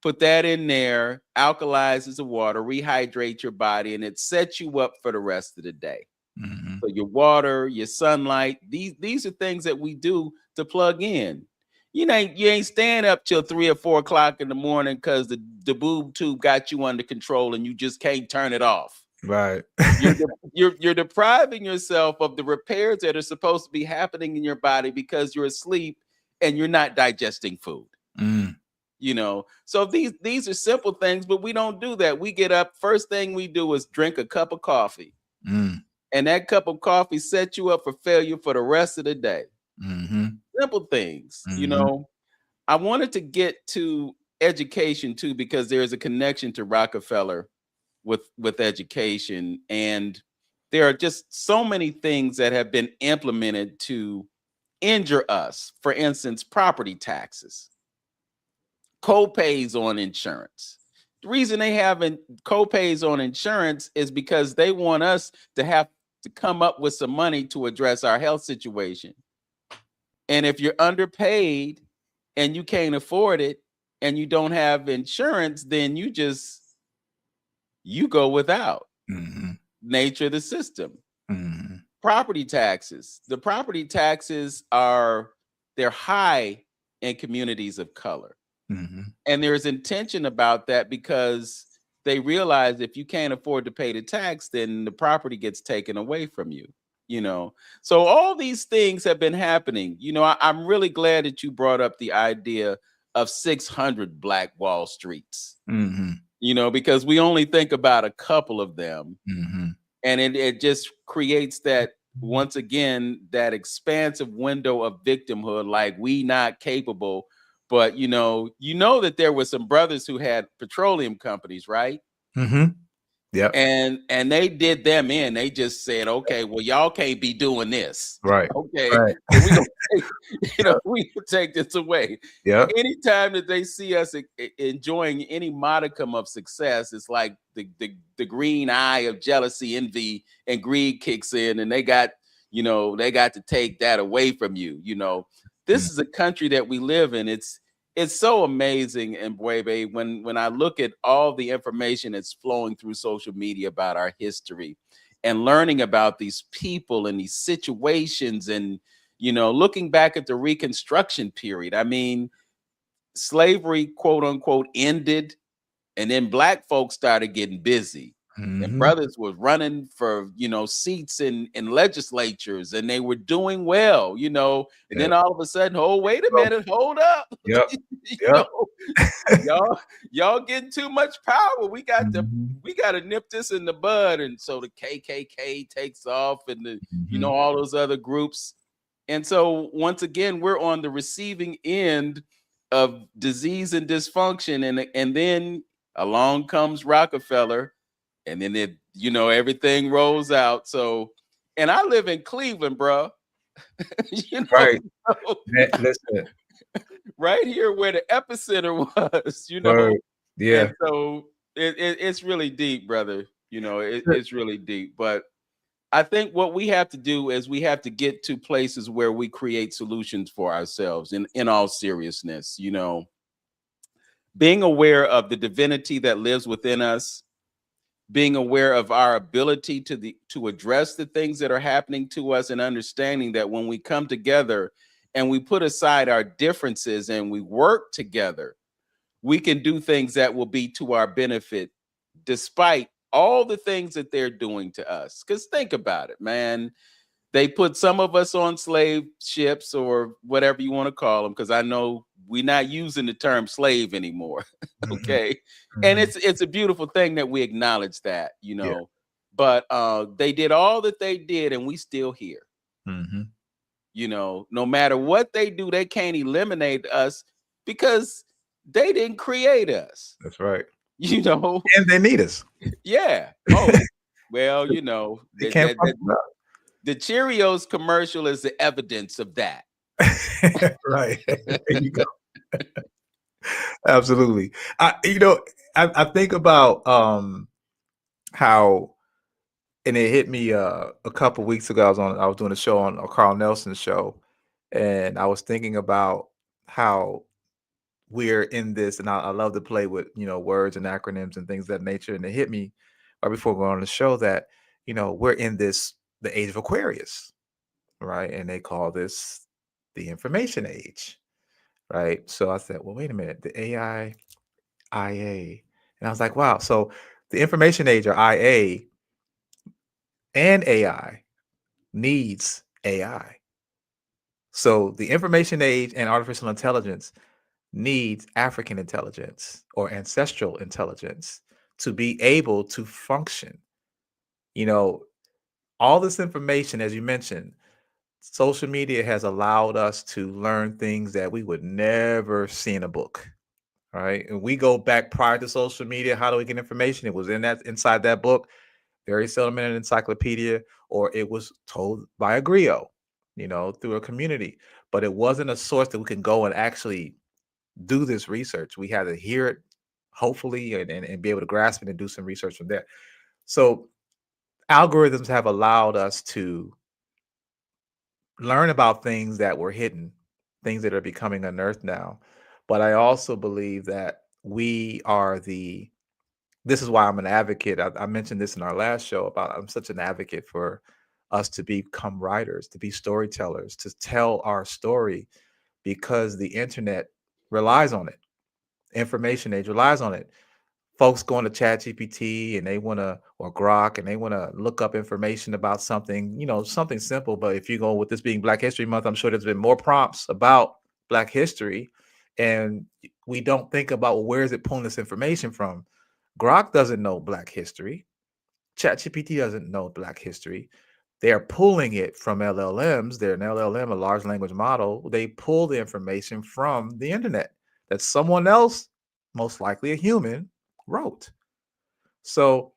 S1: Put that in there, alkalizes the water, rehydrate your body, and it sets you up for the rest of the day.
S2: Mm-hmm.
S1: So your water, your sunlight, these are things that we do to plug in. You ain't staying up till 3 or 4 o'clock in the morning because the boob tube got you under control and you just can't turn it off.
S2: Right.
S1: You're depriving yourself of the repairs that are supposed to be happening in your body because you're asleep and you're not digesting food.
S2: Mm.
S1: So these are simple things, but we don't do that. We get up, first thing we do is drink a cup of coffee.
S2: Mm.
S1: And that cup of coffee sets you up for failure for the rest of the day.
S2: Mm-hmm.
S1: Simple things.
S2: Mm-hmm.
S1: I wanted to get to education too, because there's a connection to Rockefeller with education. And there are just so many things that have been implemented to injure us. For instance, property taxes, co-pays on insurance. The reason they have co-pays on insurance is because they want us to have to come up with some money to address our health situation. And if you're underpaid and you can't afford it and you don't have insurance, then you go without.
S2: Mm-hmm.
S1: Nature of the system.
S2: Mm-hmm.
S1: Property taxes. The property taxes they're high in communities of color.
S2: Mm-hmm.
S1: And there's intention about that because they realize if you can't afford to pay the tax, then the property gets taken away from you. So all these things have been happening. I'm really glad that you brought up the idea of 600 Black Wall Streets.
S2: Mm-hmm.
S1: Because we only think about a couple of them.
S2: Mm-hmm.
S1: And it just creates that, once again, that expansive window of victimhood, like we not capable. But that there were some brothers who had petroleum companies, right?
S2: Mm-hmm. Yep.
S1: And they did them in. They just said, okay, well, y'all can't be doing this.
S2: Right.
S1: Okay.
S2: Right.
S1: We can take this away.
S2: Yep.
S1: Anytime that they see us enjoying any modicum of success, it's like the green eye of jealousy, envy, and greed kicks in, and they got to take that away from you. This is a country that we live in. It's so amazing, M'Bwebe, when I look at all the information that's flowing through social media about our history and learning about these people and these situations and, looking back at the Reconstruction period. I mean, slavery, quote unquote, ended, and then Black folks started getting busy.
S2: Mm-hmm.
S1: And brothers were running for, seats in legislatures, and they were doing well, and then all of a sudden, oh, wait a minute, hold up.
S2: Yep.
S1: Y'all getting too much power. We got to nip this in the bud. And so the KKK takes off, and all those other groups. And so once again, we're on the receiving end of disease and dysfunction. And then along comes Rockefeller. And then everything rolls out. So, and I live in Cleveland, bro.
S2: Right. Listen.
S1: Right here where the epicenter was,
S2: Right. Yeah.
S1: And so it's really deep, brother. It's really deep. But I think what we have to do is we have to get to places where we create solutions for ourselves in all seriousness, being aware of the divinity that lives within us, being aware of our ability to address the things that are happening to us, and understanding that when we come together and we put aside our differences and we work together, we can do things that will be to our benefit, despite all the things that they're doing to us. Because think about it, man. They put some of us on slave ships or whatever you want to call them, because I know we're not using the term slave anymore. Okay.
S2: Mm-hmm.
S1: And it's a beautiful thing that we acknowledge that, But they did all that they did, and we still here.
S2: Mm-hmm.
S1: You know, no matter what they do, they can't eliminate us because they didn't create us.
S2: That's right.
S1: You know,
S2: And they need us.
S1: yeah. Oh, well, you know,
S2: They can't function without
S1: the Cheerios commercial is the evidence of that.
S2: right. There you go. Absolutely. I think about how, and it hit me a couple weeks ago. I was doing a show on Carl Nelson's show, and I was thinking about how we're in this, and I love to play with words and acronyms and things of that nature. And it hit me right before going on the show that we're in the age of Aquarius, right? And they call this the information age, right? So I said, well, wait a minute, the AI, IA, and I was like, wow. So the information age, or IA, and AI needs AI. So the information age and artificial intelligence needs African intelligence or ancestral intelligence to be able to function. All this information, as you mentioned, social media has allowed us to learn things that we would never see in a book. All right. And we go back prior to social media. How do we get information? It was inside that book, very seldom in an encyclopedia, or it was told by a griot, through a community. But it wasn't a source that we can go and actually do this research. We had to hear it, hopefully, and be able to grasp it and do some research from there. So algorithms have allowed us to learn about things that were hidden, things that are becoming unearthed now. But I also believe that this is why I'm an advocate. I mentioned this in our last show about I'm such an advocate for us to become writers, to be storytellers, to tell our story, because the internet relies on it. Information age relies on it. Folks going to ChatGPT and or Grok, and they want to look up information about something, something simple. But if you go with this being Black History Month, I'm sure there's been more prompts about Black history, and we don't think about, well, where is it pulling this information from? Grok doesn't know Black history. ChatGPT doesn't know Black history. They are pulling it from LLMs. They're an LLM, a large language model. They pull the information from the internet that someone else, most likely a human, wrote. So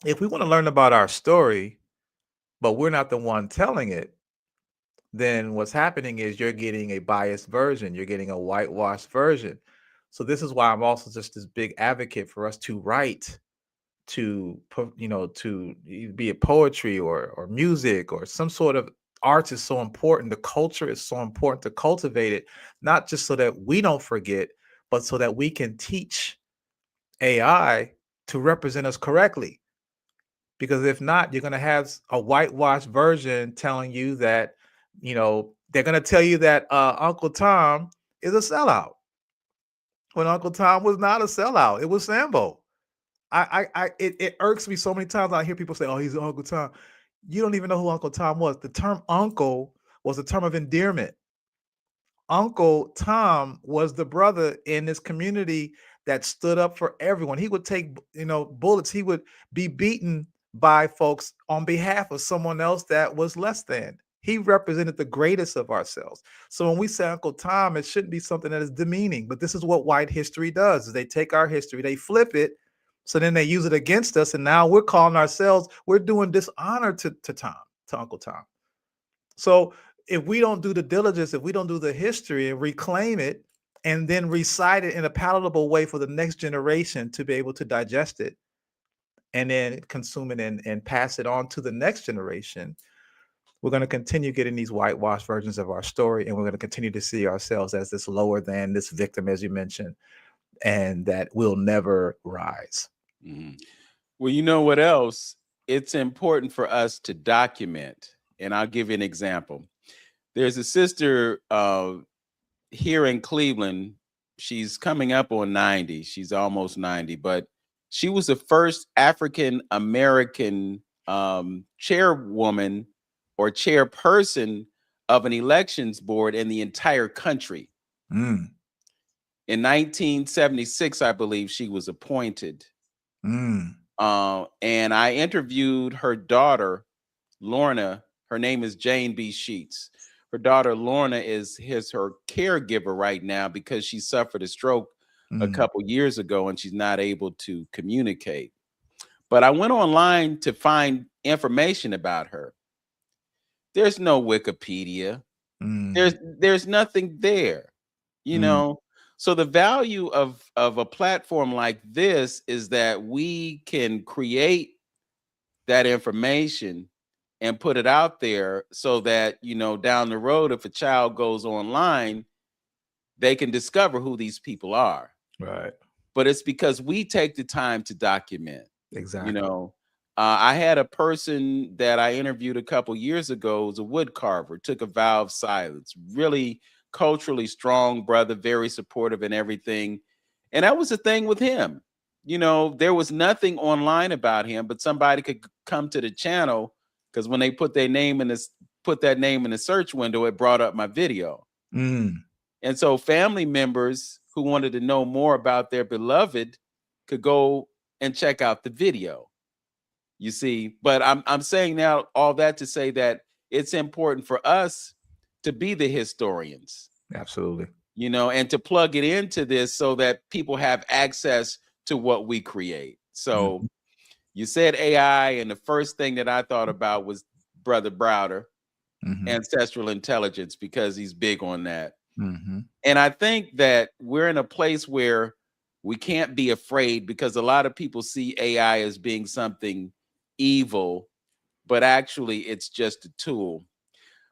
S2: if we want to learn about our story, but we're not the one telling it, then what's happening is you're getting a biased version. You're getting a whitewashed version. So this is why I'm also just this big advocate for us to write, to be it poetry or music or some sort of art is so important. The culture is so important to cultivate it, not just so that we don't forget, but so that we can teach AI to represent us correctly. Because if not, you're going to have a whitewashed version telling you that, they're going to tell you that Uncle Tom is a sellout, when Uncle Tom was not a sellout. It was Sambo. It irks me so many times. I hear people say, "Oh, he's Uncle Tom." You don't even know who Uncle Tom was. The term uncle was a term of endearment. Uncle Tom was the brother in this community that stood up for everyone. He would take, bullets. He would be beaten by folks on behalf of someone else that was less than. He represented the greatest of ourselves. So when we say Uncle Tom, it shouldn't be something that is demeaning. But this is what white history does: is they take our history, they flip it, so then they use it against us, and now we're calling ourselves, we're doing dishonor to Uncle Tom. So if we don't do the diligence, if we don't do the history and reclaim it, and then recite it in a palatable way for the next generation to be able to digest it, and then consume it and pass it on to the next generation, we're going to continue getting these whitewashed versions of our story, and we're going to continue to see ourselves as this lower than, this victim, as you mentioned, and that will never rise.
S1: Mm-hmm. Well, you know what else? It's important for us to document, and I'll give you an example. There's a sister here in Cleveland. She's coming up on 90. She's almost 90, but she was the first African American chairwoman or chairperson of an elections board in the entire country.
S2: Mm.
S1: In 1976, I believe she was appointed.
S2: Mm.
S1: And I interviewed her daughter, Lorna. Her name is Jane B. Sheets. her daughter Lorna is her caregiver right now because she suffered a stroke a couple years ago and she's not able to communicate. But I went online to find information about her. There's no Wikipedia. There's nothing there, you know. So the value of a platform like this is that we can create that information and put it out there so that, you know, down the road, if a child goes online, they can discover who these people are.
S2: Right.
S1: But it's because we take the time to document.
S2: Exactly.
S1: You know, I had a person that I interviewed a couple years ago, was a wood carver, took a vow of silence, really culturally strong brother, very supportive and everything. And that was the thing with him. You know, there was nothing online about him, but somebody could come to the channel because when they put that name in the search window, it brought up my video. And so family members who wanted to know more about their beloved could go and check out the video. You see, but I'm saying now all that to say that it's important for us to be the historians.
S2: Absolutely.
S1: You know, and to plug it into this so that people have access to what we create. So you said AI, and the first thing that I thought about was Brother Browder, ancestral intelligence, because he's big on that. And I think that we're in a place where we can't be afraid, because a lot of people see AI as being something evil, but actually it's just a tool.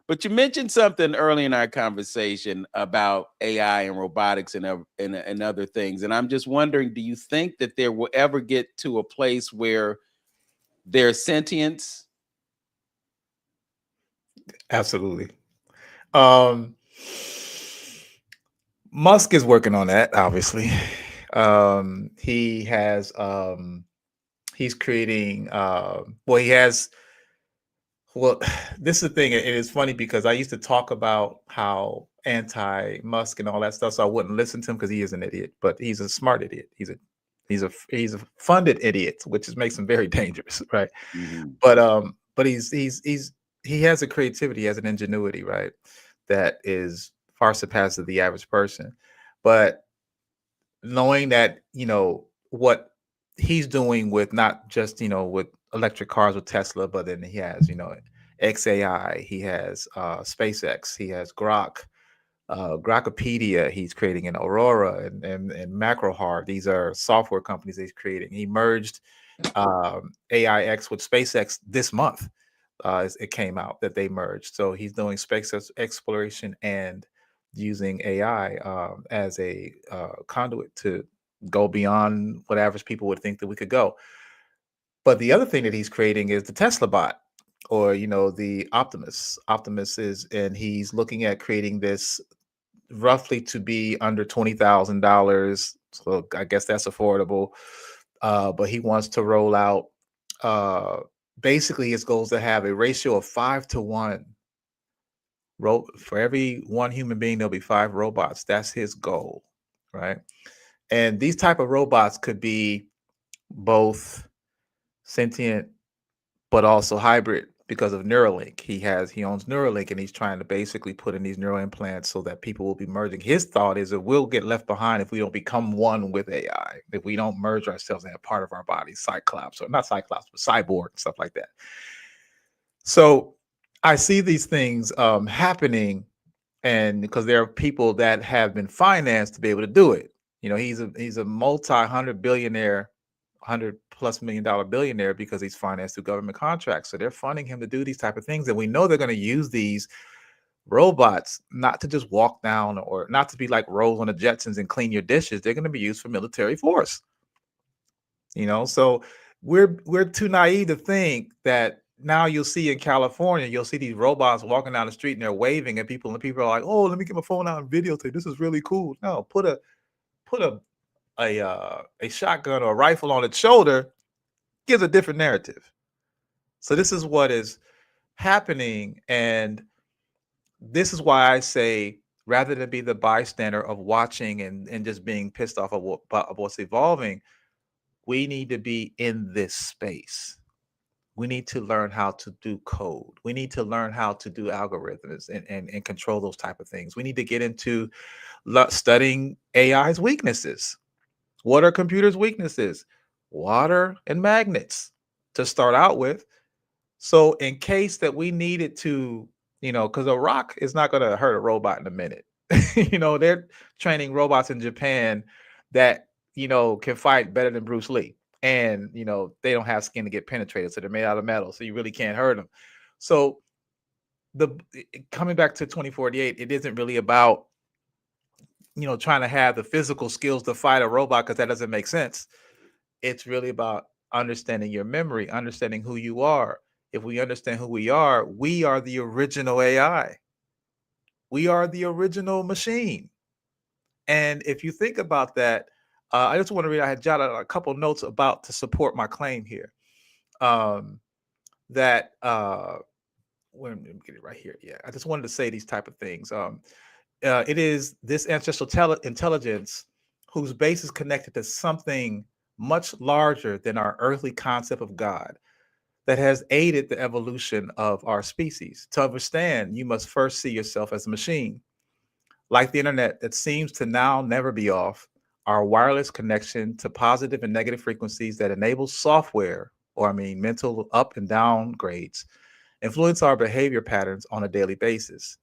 S1: But you mentioned something early in our conversation about AI and robotics and other things. And I'm just wondering, do you think that there will ever get to a place where there's sentience?
S2: Absolutely. Musk is working on that, obviously. He has he's creating well, this is the thing. It is funny because I used to talk about how anti-Musk and all that stuff, so I wouldn't listen to him because he is an idiot, but he's a smart idiot. He's a funded idiot, which makes him very dangerous, right? But he has a creativity, he has an ingenuity, right, that is far surpasses the average person. But knowing that, you know, what he's doing with not just, you know, with electric cars with Tesla, but then he has, you know, XAI, he has SpaceX, he has Grokpedia, he's creating an Aurora and MacroHeart. These are software companies he's creating. He merged AIX with SpaceX this month. It came out that they merged. So he's doing space exploration and using AI as a conduit to go beyond what average people would think that we could go. But the other thing that he's creating is the Tesla bot, or, you know, the Optimus. Optimus is, and he's looking at creating this roughly to be under $20,000. So I guess that's affordable. But he wants to roll out, basically his goal is to have a ratio of 5 to 1. For every one human being, there'll be 5 robots. That's his goal, right? And these type of robots could be both sentient, but also hybrid because of Neuralink. He owns Neuralink, and he's trying to basically put in these neural implants so that people will be merging. His thought is that we'll get left behind if we don't become one with AI, if we don't merge ourselves and have part of our body, Cyclops, or not Cyclops, but cyborg and stuff like that. So I see these things happening, and because there are people that have been financed to be able to do it. You know, he's a multi-hundred billionaire, $100+ million billionaire, because he's financed through government contracts. So they're funding him to do these type of things, and we know they're going to use these robots not to just walk down, or not to be like Rose on the Jetsons and clean your dishes. They're going to be used for military force. You know, so we're too naive to think that now you'll see in California, you'll see these robots walking down the street and they're waving at people, and people are like, "Oh, let me get my phone out and videotape. This is really cool." No, put a shotgun or a rifle on its shoulder gives a different narrative. So this is what is happening, and this is why I say, rather than be the bystander of watching and just being pissed off of what's evolving, we need to be in this space. We need to learn how to do code. We need to learn how to do algorithms and control those type of things. We need to get into studying AI's weaknesses. What are computers' weaknesses? Water and magnets to start out with. So in case that we needed to, because a rock is not going to hurt a robot in a minute. They're training robots in Japan that, can fight better than Bruce Lee. And, they don't have skin to get penetrated. So they're made out of metal. So you really can't hurt them. So coming back to 2048, it isn't really about, trying to have the physical skills to fight a robot, because that doesn't make sense. It's really about understanding your memory, understanding who you are. If we understand who we are the original AI. We are the original machine. And if you think about that, I just want to read, I had jotted a couple notes to support my claim here. Let me get it right here. Yeah, I just wanted to say these type of things. It is this ancestral intelligence whose base is connected to something much larger than our earthly concept of God that has aided the evolution of our species. To understand, you must first see yourself as a machine. Like the internet that seems to now never be off, our wireless connection to positive and negative frequencies that enables software, mental up and down grades, influence our behavior patterns on a daily basis.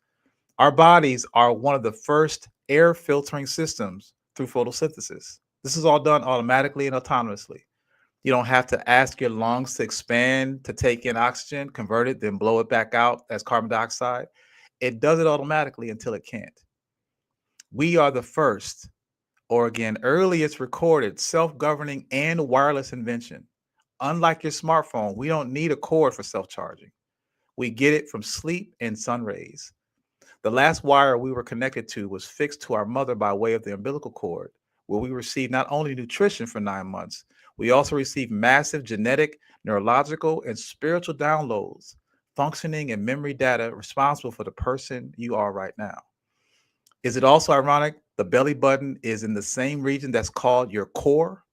S2: Our bodies are one of the first air filtering systems through photosynthesis. This is all done automatically and autonomously. You don't have to ask your lungs to expand to take in oxygen, convert it, then blow it back out as carbon dioxide. It does it automatically until it can't. We are the first, or again, earliest recorded self-governing and wireless invention. Unlike your smartphone, we don't need a cord for self-charging. We get it from sleep and sun rays. The last wire we were connected to was fixed to our mother by way of the umbilical cord, where we received not only nutrition for 9 months, we also received massive genetic, neurological, and spiritual downloads, functioning and memory data responsible for the person you are right now. Is it also ironic the belly button is in the same region that's called your core,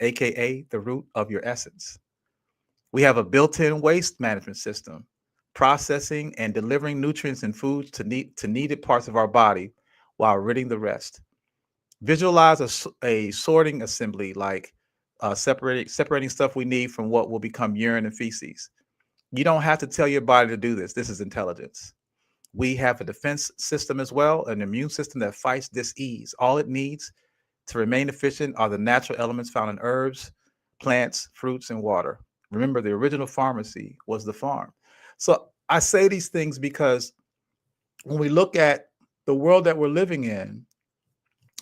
S2: aka the root of your essence? We have a built-in waste management system, processing and delivering nutrients and foods to needed parts of our body while ridding the rest. Visualize a sorting assembly, like separating stuff we need from what will become urine and feces. You don't have to tell your body to do this. This is intelligence. We have a defense system as well, an immune system that fights dis-ease. All it needs to remain efficient are the natural elements found in herbs, plants, fruits, and water. Remember, the original pharmacy was the farm. So I say these things because when we look at the world that we're living in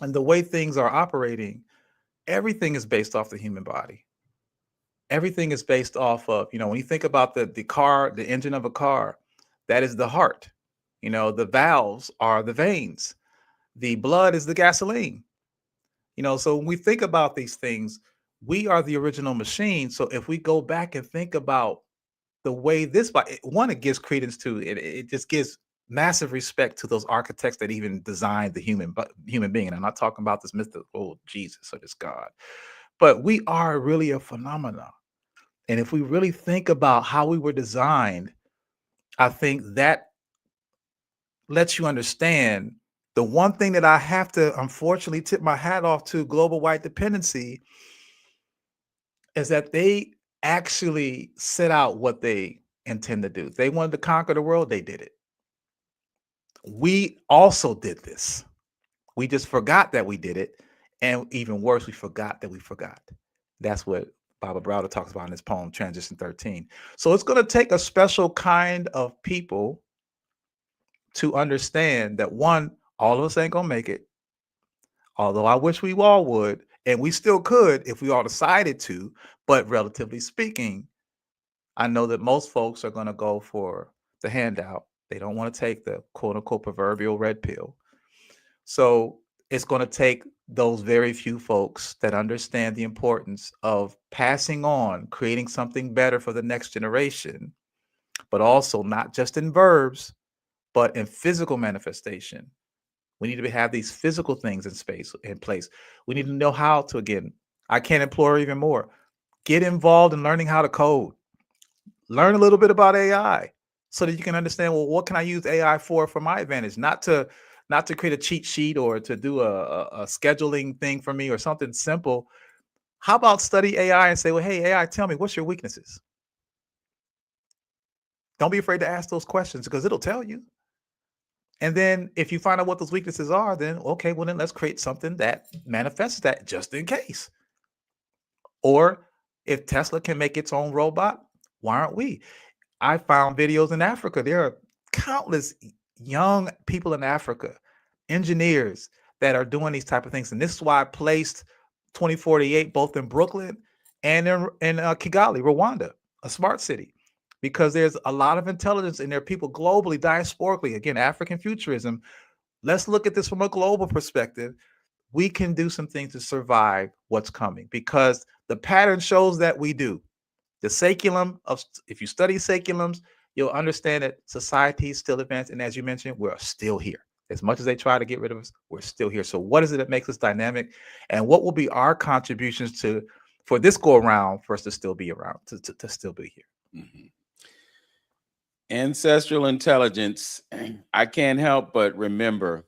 S2: and the way things are operating, everything is based off the human body. Everything is based off of, when you think about the car, the engine of a car, that is the heart. The valves are the veins. The blood is the gasoline. So when we think about these things, we are the original machine. So if we go back and think about the way it gives credence to it, it just gives massive respect to those architects that even designed the human being. And I'm not talking about this mythical Jesus or this God, but we are really a phenomenon. And if we really think about how we were designed, I think that lets you understand the one thing that I have to unfortunately tip my hat off to global white dependency is that they actually set out what they intend to do. They wanted to conquer the world. They did it. We also did this. We just forgot that we did it. And even worse, we forgot that we forgot. That's what Baba Browder talks about in his poem, Transition 13. So it's going to take a special kind of people to understand that, one, all of us ain't going to make it. Although I wish we all would, and we still could if we all decided to. But relatively speaking, I know that most folks are going to go for the handout. They don't want to take the quote unquote proverbial red pill. So it's going to take those very few folks that understand the importance of passing on, creating something better for the next generation, but also not just in verbs, but in physical manifestation. We need to have these physical things in place. We need to know how to, again, I can't implore even more. Get involved in learning how to code. learn a little bit about AI so that you can understand, well, what can I use AI for my advantage? Not to create a cheat sheet or to do a scheduling thing for me or something simple. How about study AI and say, well, hey, AI, tell me, what's your weaknesses? Don't be afraid to ask those questions because it'll tell you. And then if you find out what those weaknesses are, then okay, well then let's create something that manifests that just in case. Or if Tesla can make its own robot, why aren't we? I found videos in Africa. There are countless young people in Africa, engineers that are doing these type of things. And this is why I placed 2048 both in Brooklyn and in Kigali, Rwanda, a smart city, because there's a lot of intelligence in there. People globally, diasporically, again, African futurism. Let's look at this from a global perspective. We can do some things to survive what's coming because the pattern shows that we do. The saculum of, if you study saculums, you'll understand that society is still advanced. And as you mentioned, we're still here. As much as they try to get rid of us, we're still here. So what is it that makes us dynamic? And what will be our contributions for this go around for us to still be around, to still be here?
S1: Mm-hmm. Ancestral intelligence, I can't help but remember,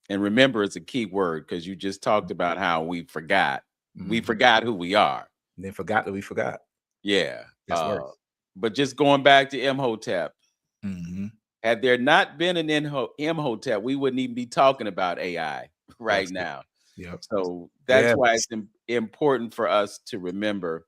S1: and remember is a key word because you just talked about how we forgot. Mm-hmm. We forgot who we are.
S2: And then forgot that we forgot.
S1: Yeah. But just going back to Imhotep,
S2: mm-hmm.
S1: Had there not been an Imhotep, we wouldn't even be talking about AI right now.
S2: Yep.
S1: So that's why it's important for us to remember.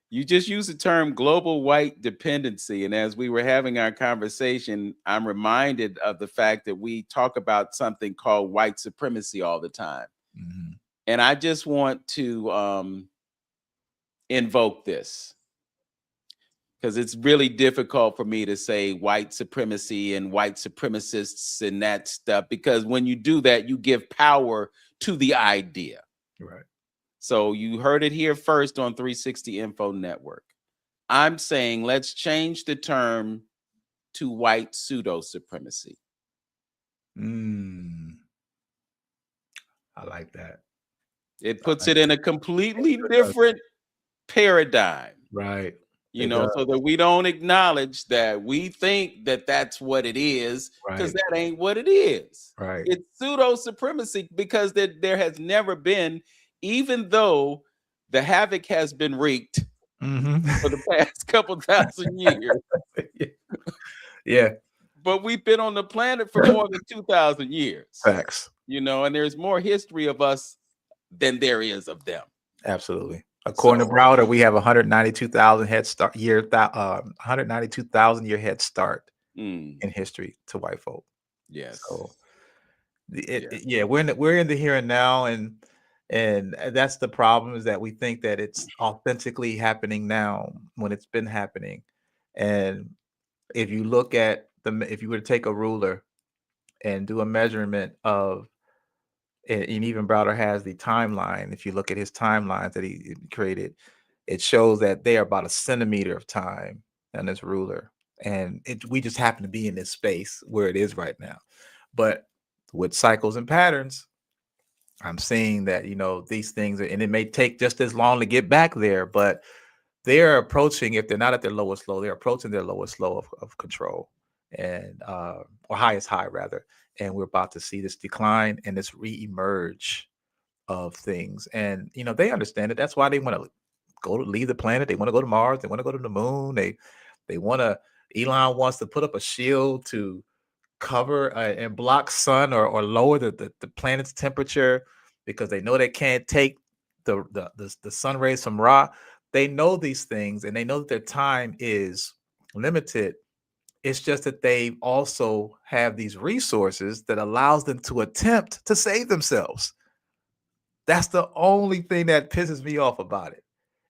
S1: You just used the term global white dependency. And as we were having our conversation, I'm reminded of the fact that we talk about something called white supremacy all the time.
S2: Mm-hmm.
S1: And I just want to invoke this because it's really difficult for me to say white supremacy and white supremacists and that stuff, because when you do that, you give power to the idea.
S2: Right.
S1: So you heard it here first on 360 Info Network. I'm saying let's change the term to white pseudo supremacy.
S2: I like that.
S1: It puts it in a completely different paradigm.
S2: Right.
S1: You know, so that we don't acknowledge that we think that that's what it is, because that ain't what it is.
S2: Right.
S1: It's pseudo supremacy because there has never been, even though the havoc has been wreaked for the past couple thousand years.
S2: Yeah.
S1: But we've been on the planet for more than 2,000 years.
S2: Facts.
S1: You know, and there's more history of us than there is of them.
S2: Absolutely. According to Browder, we have 192,000 head start 192,000 year head start in history to white folk.
S1: Yes.
S2: So we're in the here and now, and that's the problem, is that we think that it's authentically happening now when it's been happening. And if you look at if you were to take a ruler and do a measurement of, and even Browder has the timeline. If you look at his timelines that he created, it shows that they are about a centimeter of time on this ruler. And we just happen to be in this space where it is right now. But with cycles and patterns, I'm seeing that, you know, these things, and it may take just as long to get back there, but they're approaching, if they're not at their lowest low, they're approaching their lowest low of control, and or highest high rather. And we're about to see this decline and this re-emerge of things. And, you know, they understand it. That's why they want to leave the planet. They want to go to Mars. They want to go to the moon. They want to, Elon wants to put up a shield to cover and block sun or lower the planet's temperature, because they know they can't take the sun rays from Ra. They know these things, and they know that their time is limited. It's just that they also have these resources that allows them to attempt to save themselves. That's the only thing that pisses me off about it,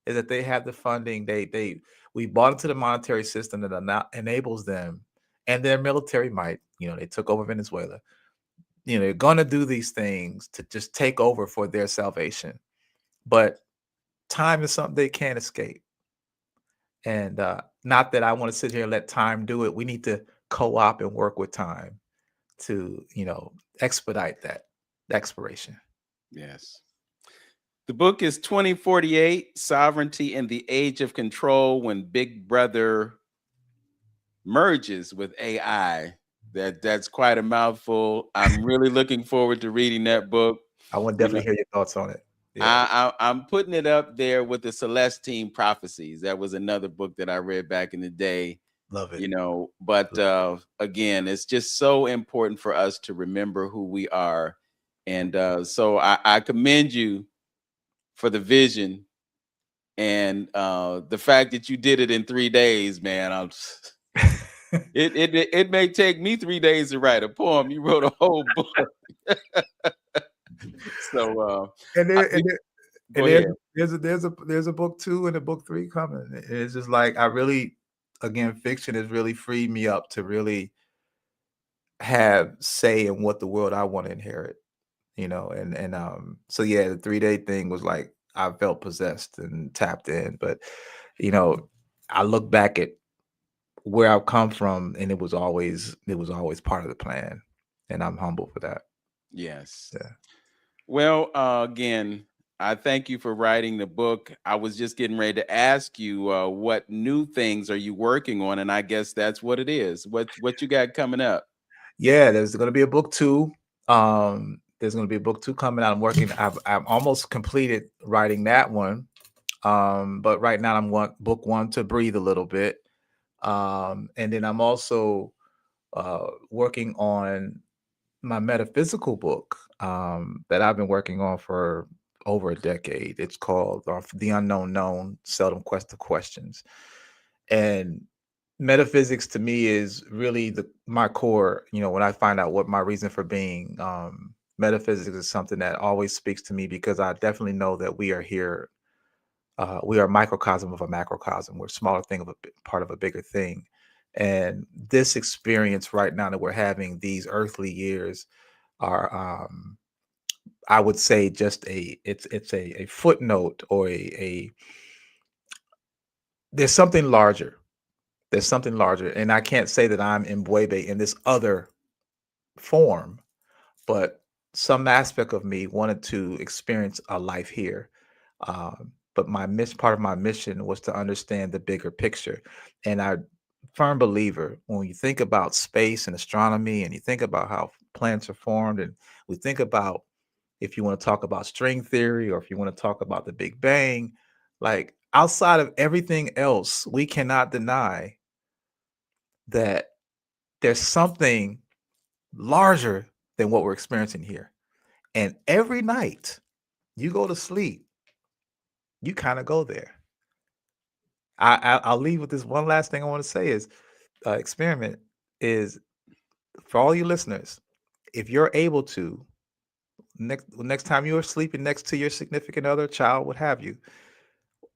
S2: is that they have the funding. We bought into the monetary system that enables them, and their military might. You know, they took over Venezuela. You know, they're going to do these things to just take over for their salvation. But time is something they can't escape. And not that I want to sit here and let time do it. We need to co-op and work with time to, you know, expedite that expiration.
S1: Yes. The book is 2048, Sovereignty in the Age of Control, When Big Brother merges with AI. That's quite a mouthful. I'm really looking forward to reading that book.
S2: I want to
S1: You know,
S2: definitely hear your thoughts on it. Yeah.
S1: I'm putting it up there with the Celestine Prophecies. That was another book that I read back in the day.
S2: Love it.
S1: You know, but again, it's just so important for us to remember who we are. And so I commend you for the vision and the fact that you did it in 3 days, man. It may take me 3 days to write a poem. You wrote a whole book. So go ahead.
S2: There's a book 2 and a book 3 coming. It's just like again, fiction has really freed me up to really have say in what the world I want to inherit, you know, and so yeah, the 3-day thing was like I felt possessed and tapped in, but you know, I look back at where I've come from, and it was always part of the plan, and I'm humble for that.
S1: Yes.
S2: Yeah.
S1: Well, again, I thank you for writing the book. I was just getting ready to ask you what new things are you working on, and I guess that's what it is. What you got coming up?
S2: Yeah, there's going to be a book 2. There's going to be a book 2 coming out. I'm almost completed writing that one. But right now I'm want book 1 to breathe a little bit. And then I'm also working on my metaphysical book that I've been working on for over a decade. It's called The Unknown Known, Seldom Quest of Questions. And metaphysics to me is really my core. You know, when I find out what my reason for being, metaphysics is something that always speaks to me, because I definitely know that we are here. We are a microcosm of a macrocosm. We're a smaller thing of part of a bigger thing. And this experience right now that we're having, these earthly years, are I would say just it's a footnote, or there's something larger. There's something larger. And I can't say that I'm M'Bwebe in this other form, but some aspect of me wanted to experience a life here. But part of my mission was to understand the bigger picture. And I'm a firm believer, when you think about space and astronomy, and you think about how planets are formed, and we think about, if you want to talk about string theory, or if you want to talk about the Big Bang, like outside of everything else, we cannot deny that there's something larger than what we're experiencing here. And every night you go to sleep, you kind of go there. I'll leave with this one last thing I want to say is, experiment is, for all you listeners, if you're able to, next time you're sleeping next to your significant other, child, what have you,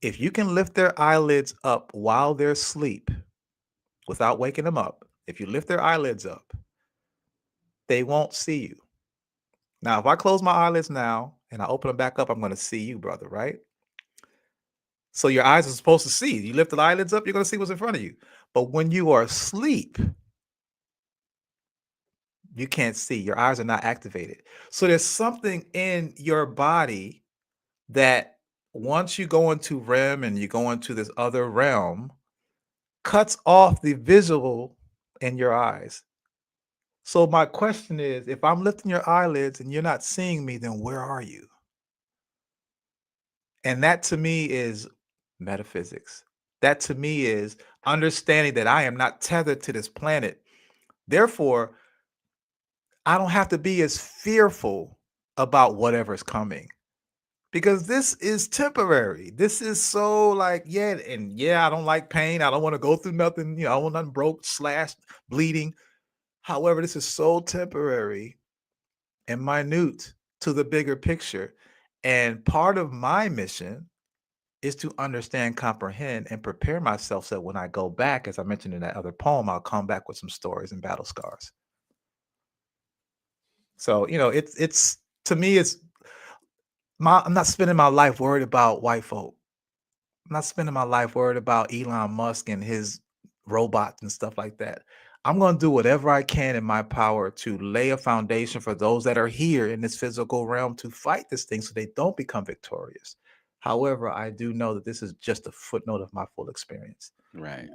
S2: if you can lift their eyelids up while they're asleep without waking them up, if you lift their eyelids up, they won't see you. Now, if I close my eyelids now and I open them back up, I'm going to see you, brother, right? So your eyes are supposed to see. You lift the eyelids up, you're going to see what's in front of you. But when you are asleep, you can't see. Your eyes are not activated. So there's something in your body that, once you go into REM and you go into this other realm, cuts off the visual in your eyes. So my question is, if I'm lifting your eyelids and you're not seeing me, then where are you? And that to me is metaphysics. That to me is understanding that I am not tethered to this planet. Therefore, I don't have to be as fearful about whatever's coming, because this is temporary. This is so like, I don't like pain. I don't want to go through nothing. You know, I want nothing broke, slashed, bleeding. However, this is so temporary and minute to the bigger picture. And part of my mission is to understand, comprehend, and prepare myself so that when I go back, as I mentioned in that other poem, I'll come back with some stories and battle scars. So, you know, it's to me, I'm not spending my life worried about white folk. I'm not spending my life worried about Elon Musk and his robots and stuff like that. I'm going to do whatever I can in my power to lay a foundation for those that are here in this physical realm to fight this thing so they don't become victorious. However, I do know that this is just a footnote of my full experience.
S1: Right.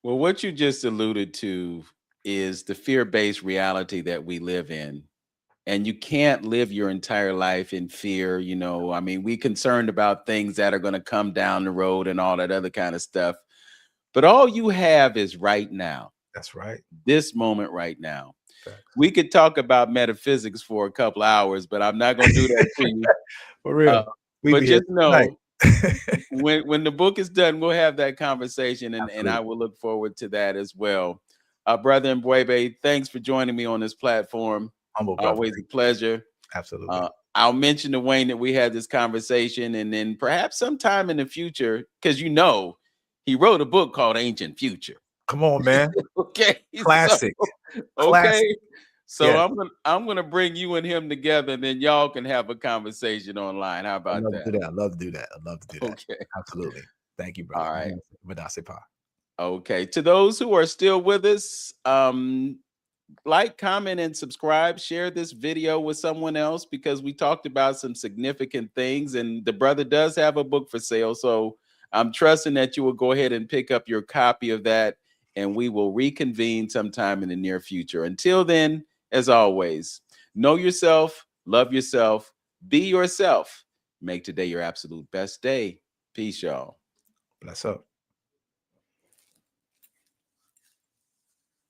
S1: Well, what you just alluded to is the fear-based reality that we live in. And you can't live your entire life in fear. You know, I mean, we concerned about things that are going to come down the road and all that other kind of stuff. But all you have is right now.
S2: That's right.
S1: This moment right now.
S2: Facts.
S1: We could talk about metaphysics for a couple hours, but I'm not going to do that to you.
S2: For real.
S1: But just know, when the book is done, we'll have that conversation, and I will look forward to that as well. Brother M'Bwebe, thanks for joining me on this platform.
S2: Humble, brother.
S1: Always a pleasure.
S2: Absolutely.
S1: I'll mention to Wayne that we had this conversation, and then perhaps sometime in the future, because you know he wrote a book called Ancient Future.
S2: Come on, man.
S1: Okay.
S2: Classic.
S1: Okay.
S2: Classic.
S1: So
S2: Yeah.
S1: I'm gonna bring you and him together, and then y'all can have a conversation online. How about that?
S2: I'd love to do that. I'd love to do that.
S1: Okay.
S2: Absolutely. Thank you, brother.
S1: All right.
S2: Madasepa.
S1: Okay. To those who are still with us, like, comment, and subscribe. Share this video with someone else, because we talked about some significant things, and the brother does have a book for sale. So I'm trusting that you will go ahead and pick up your copy of that, and we will reconvene sometime in the near future. Until then, as always, know yourself, love yourself, be yourself. Make today your absolute best day. Peace, y'all.
S2: Bless up.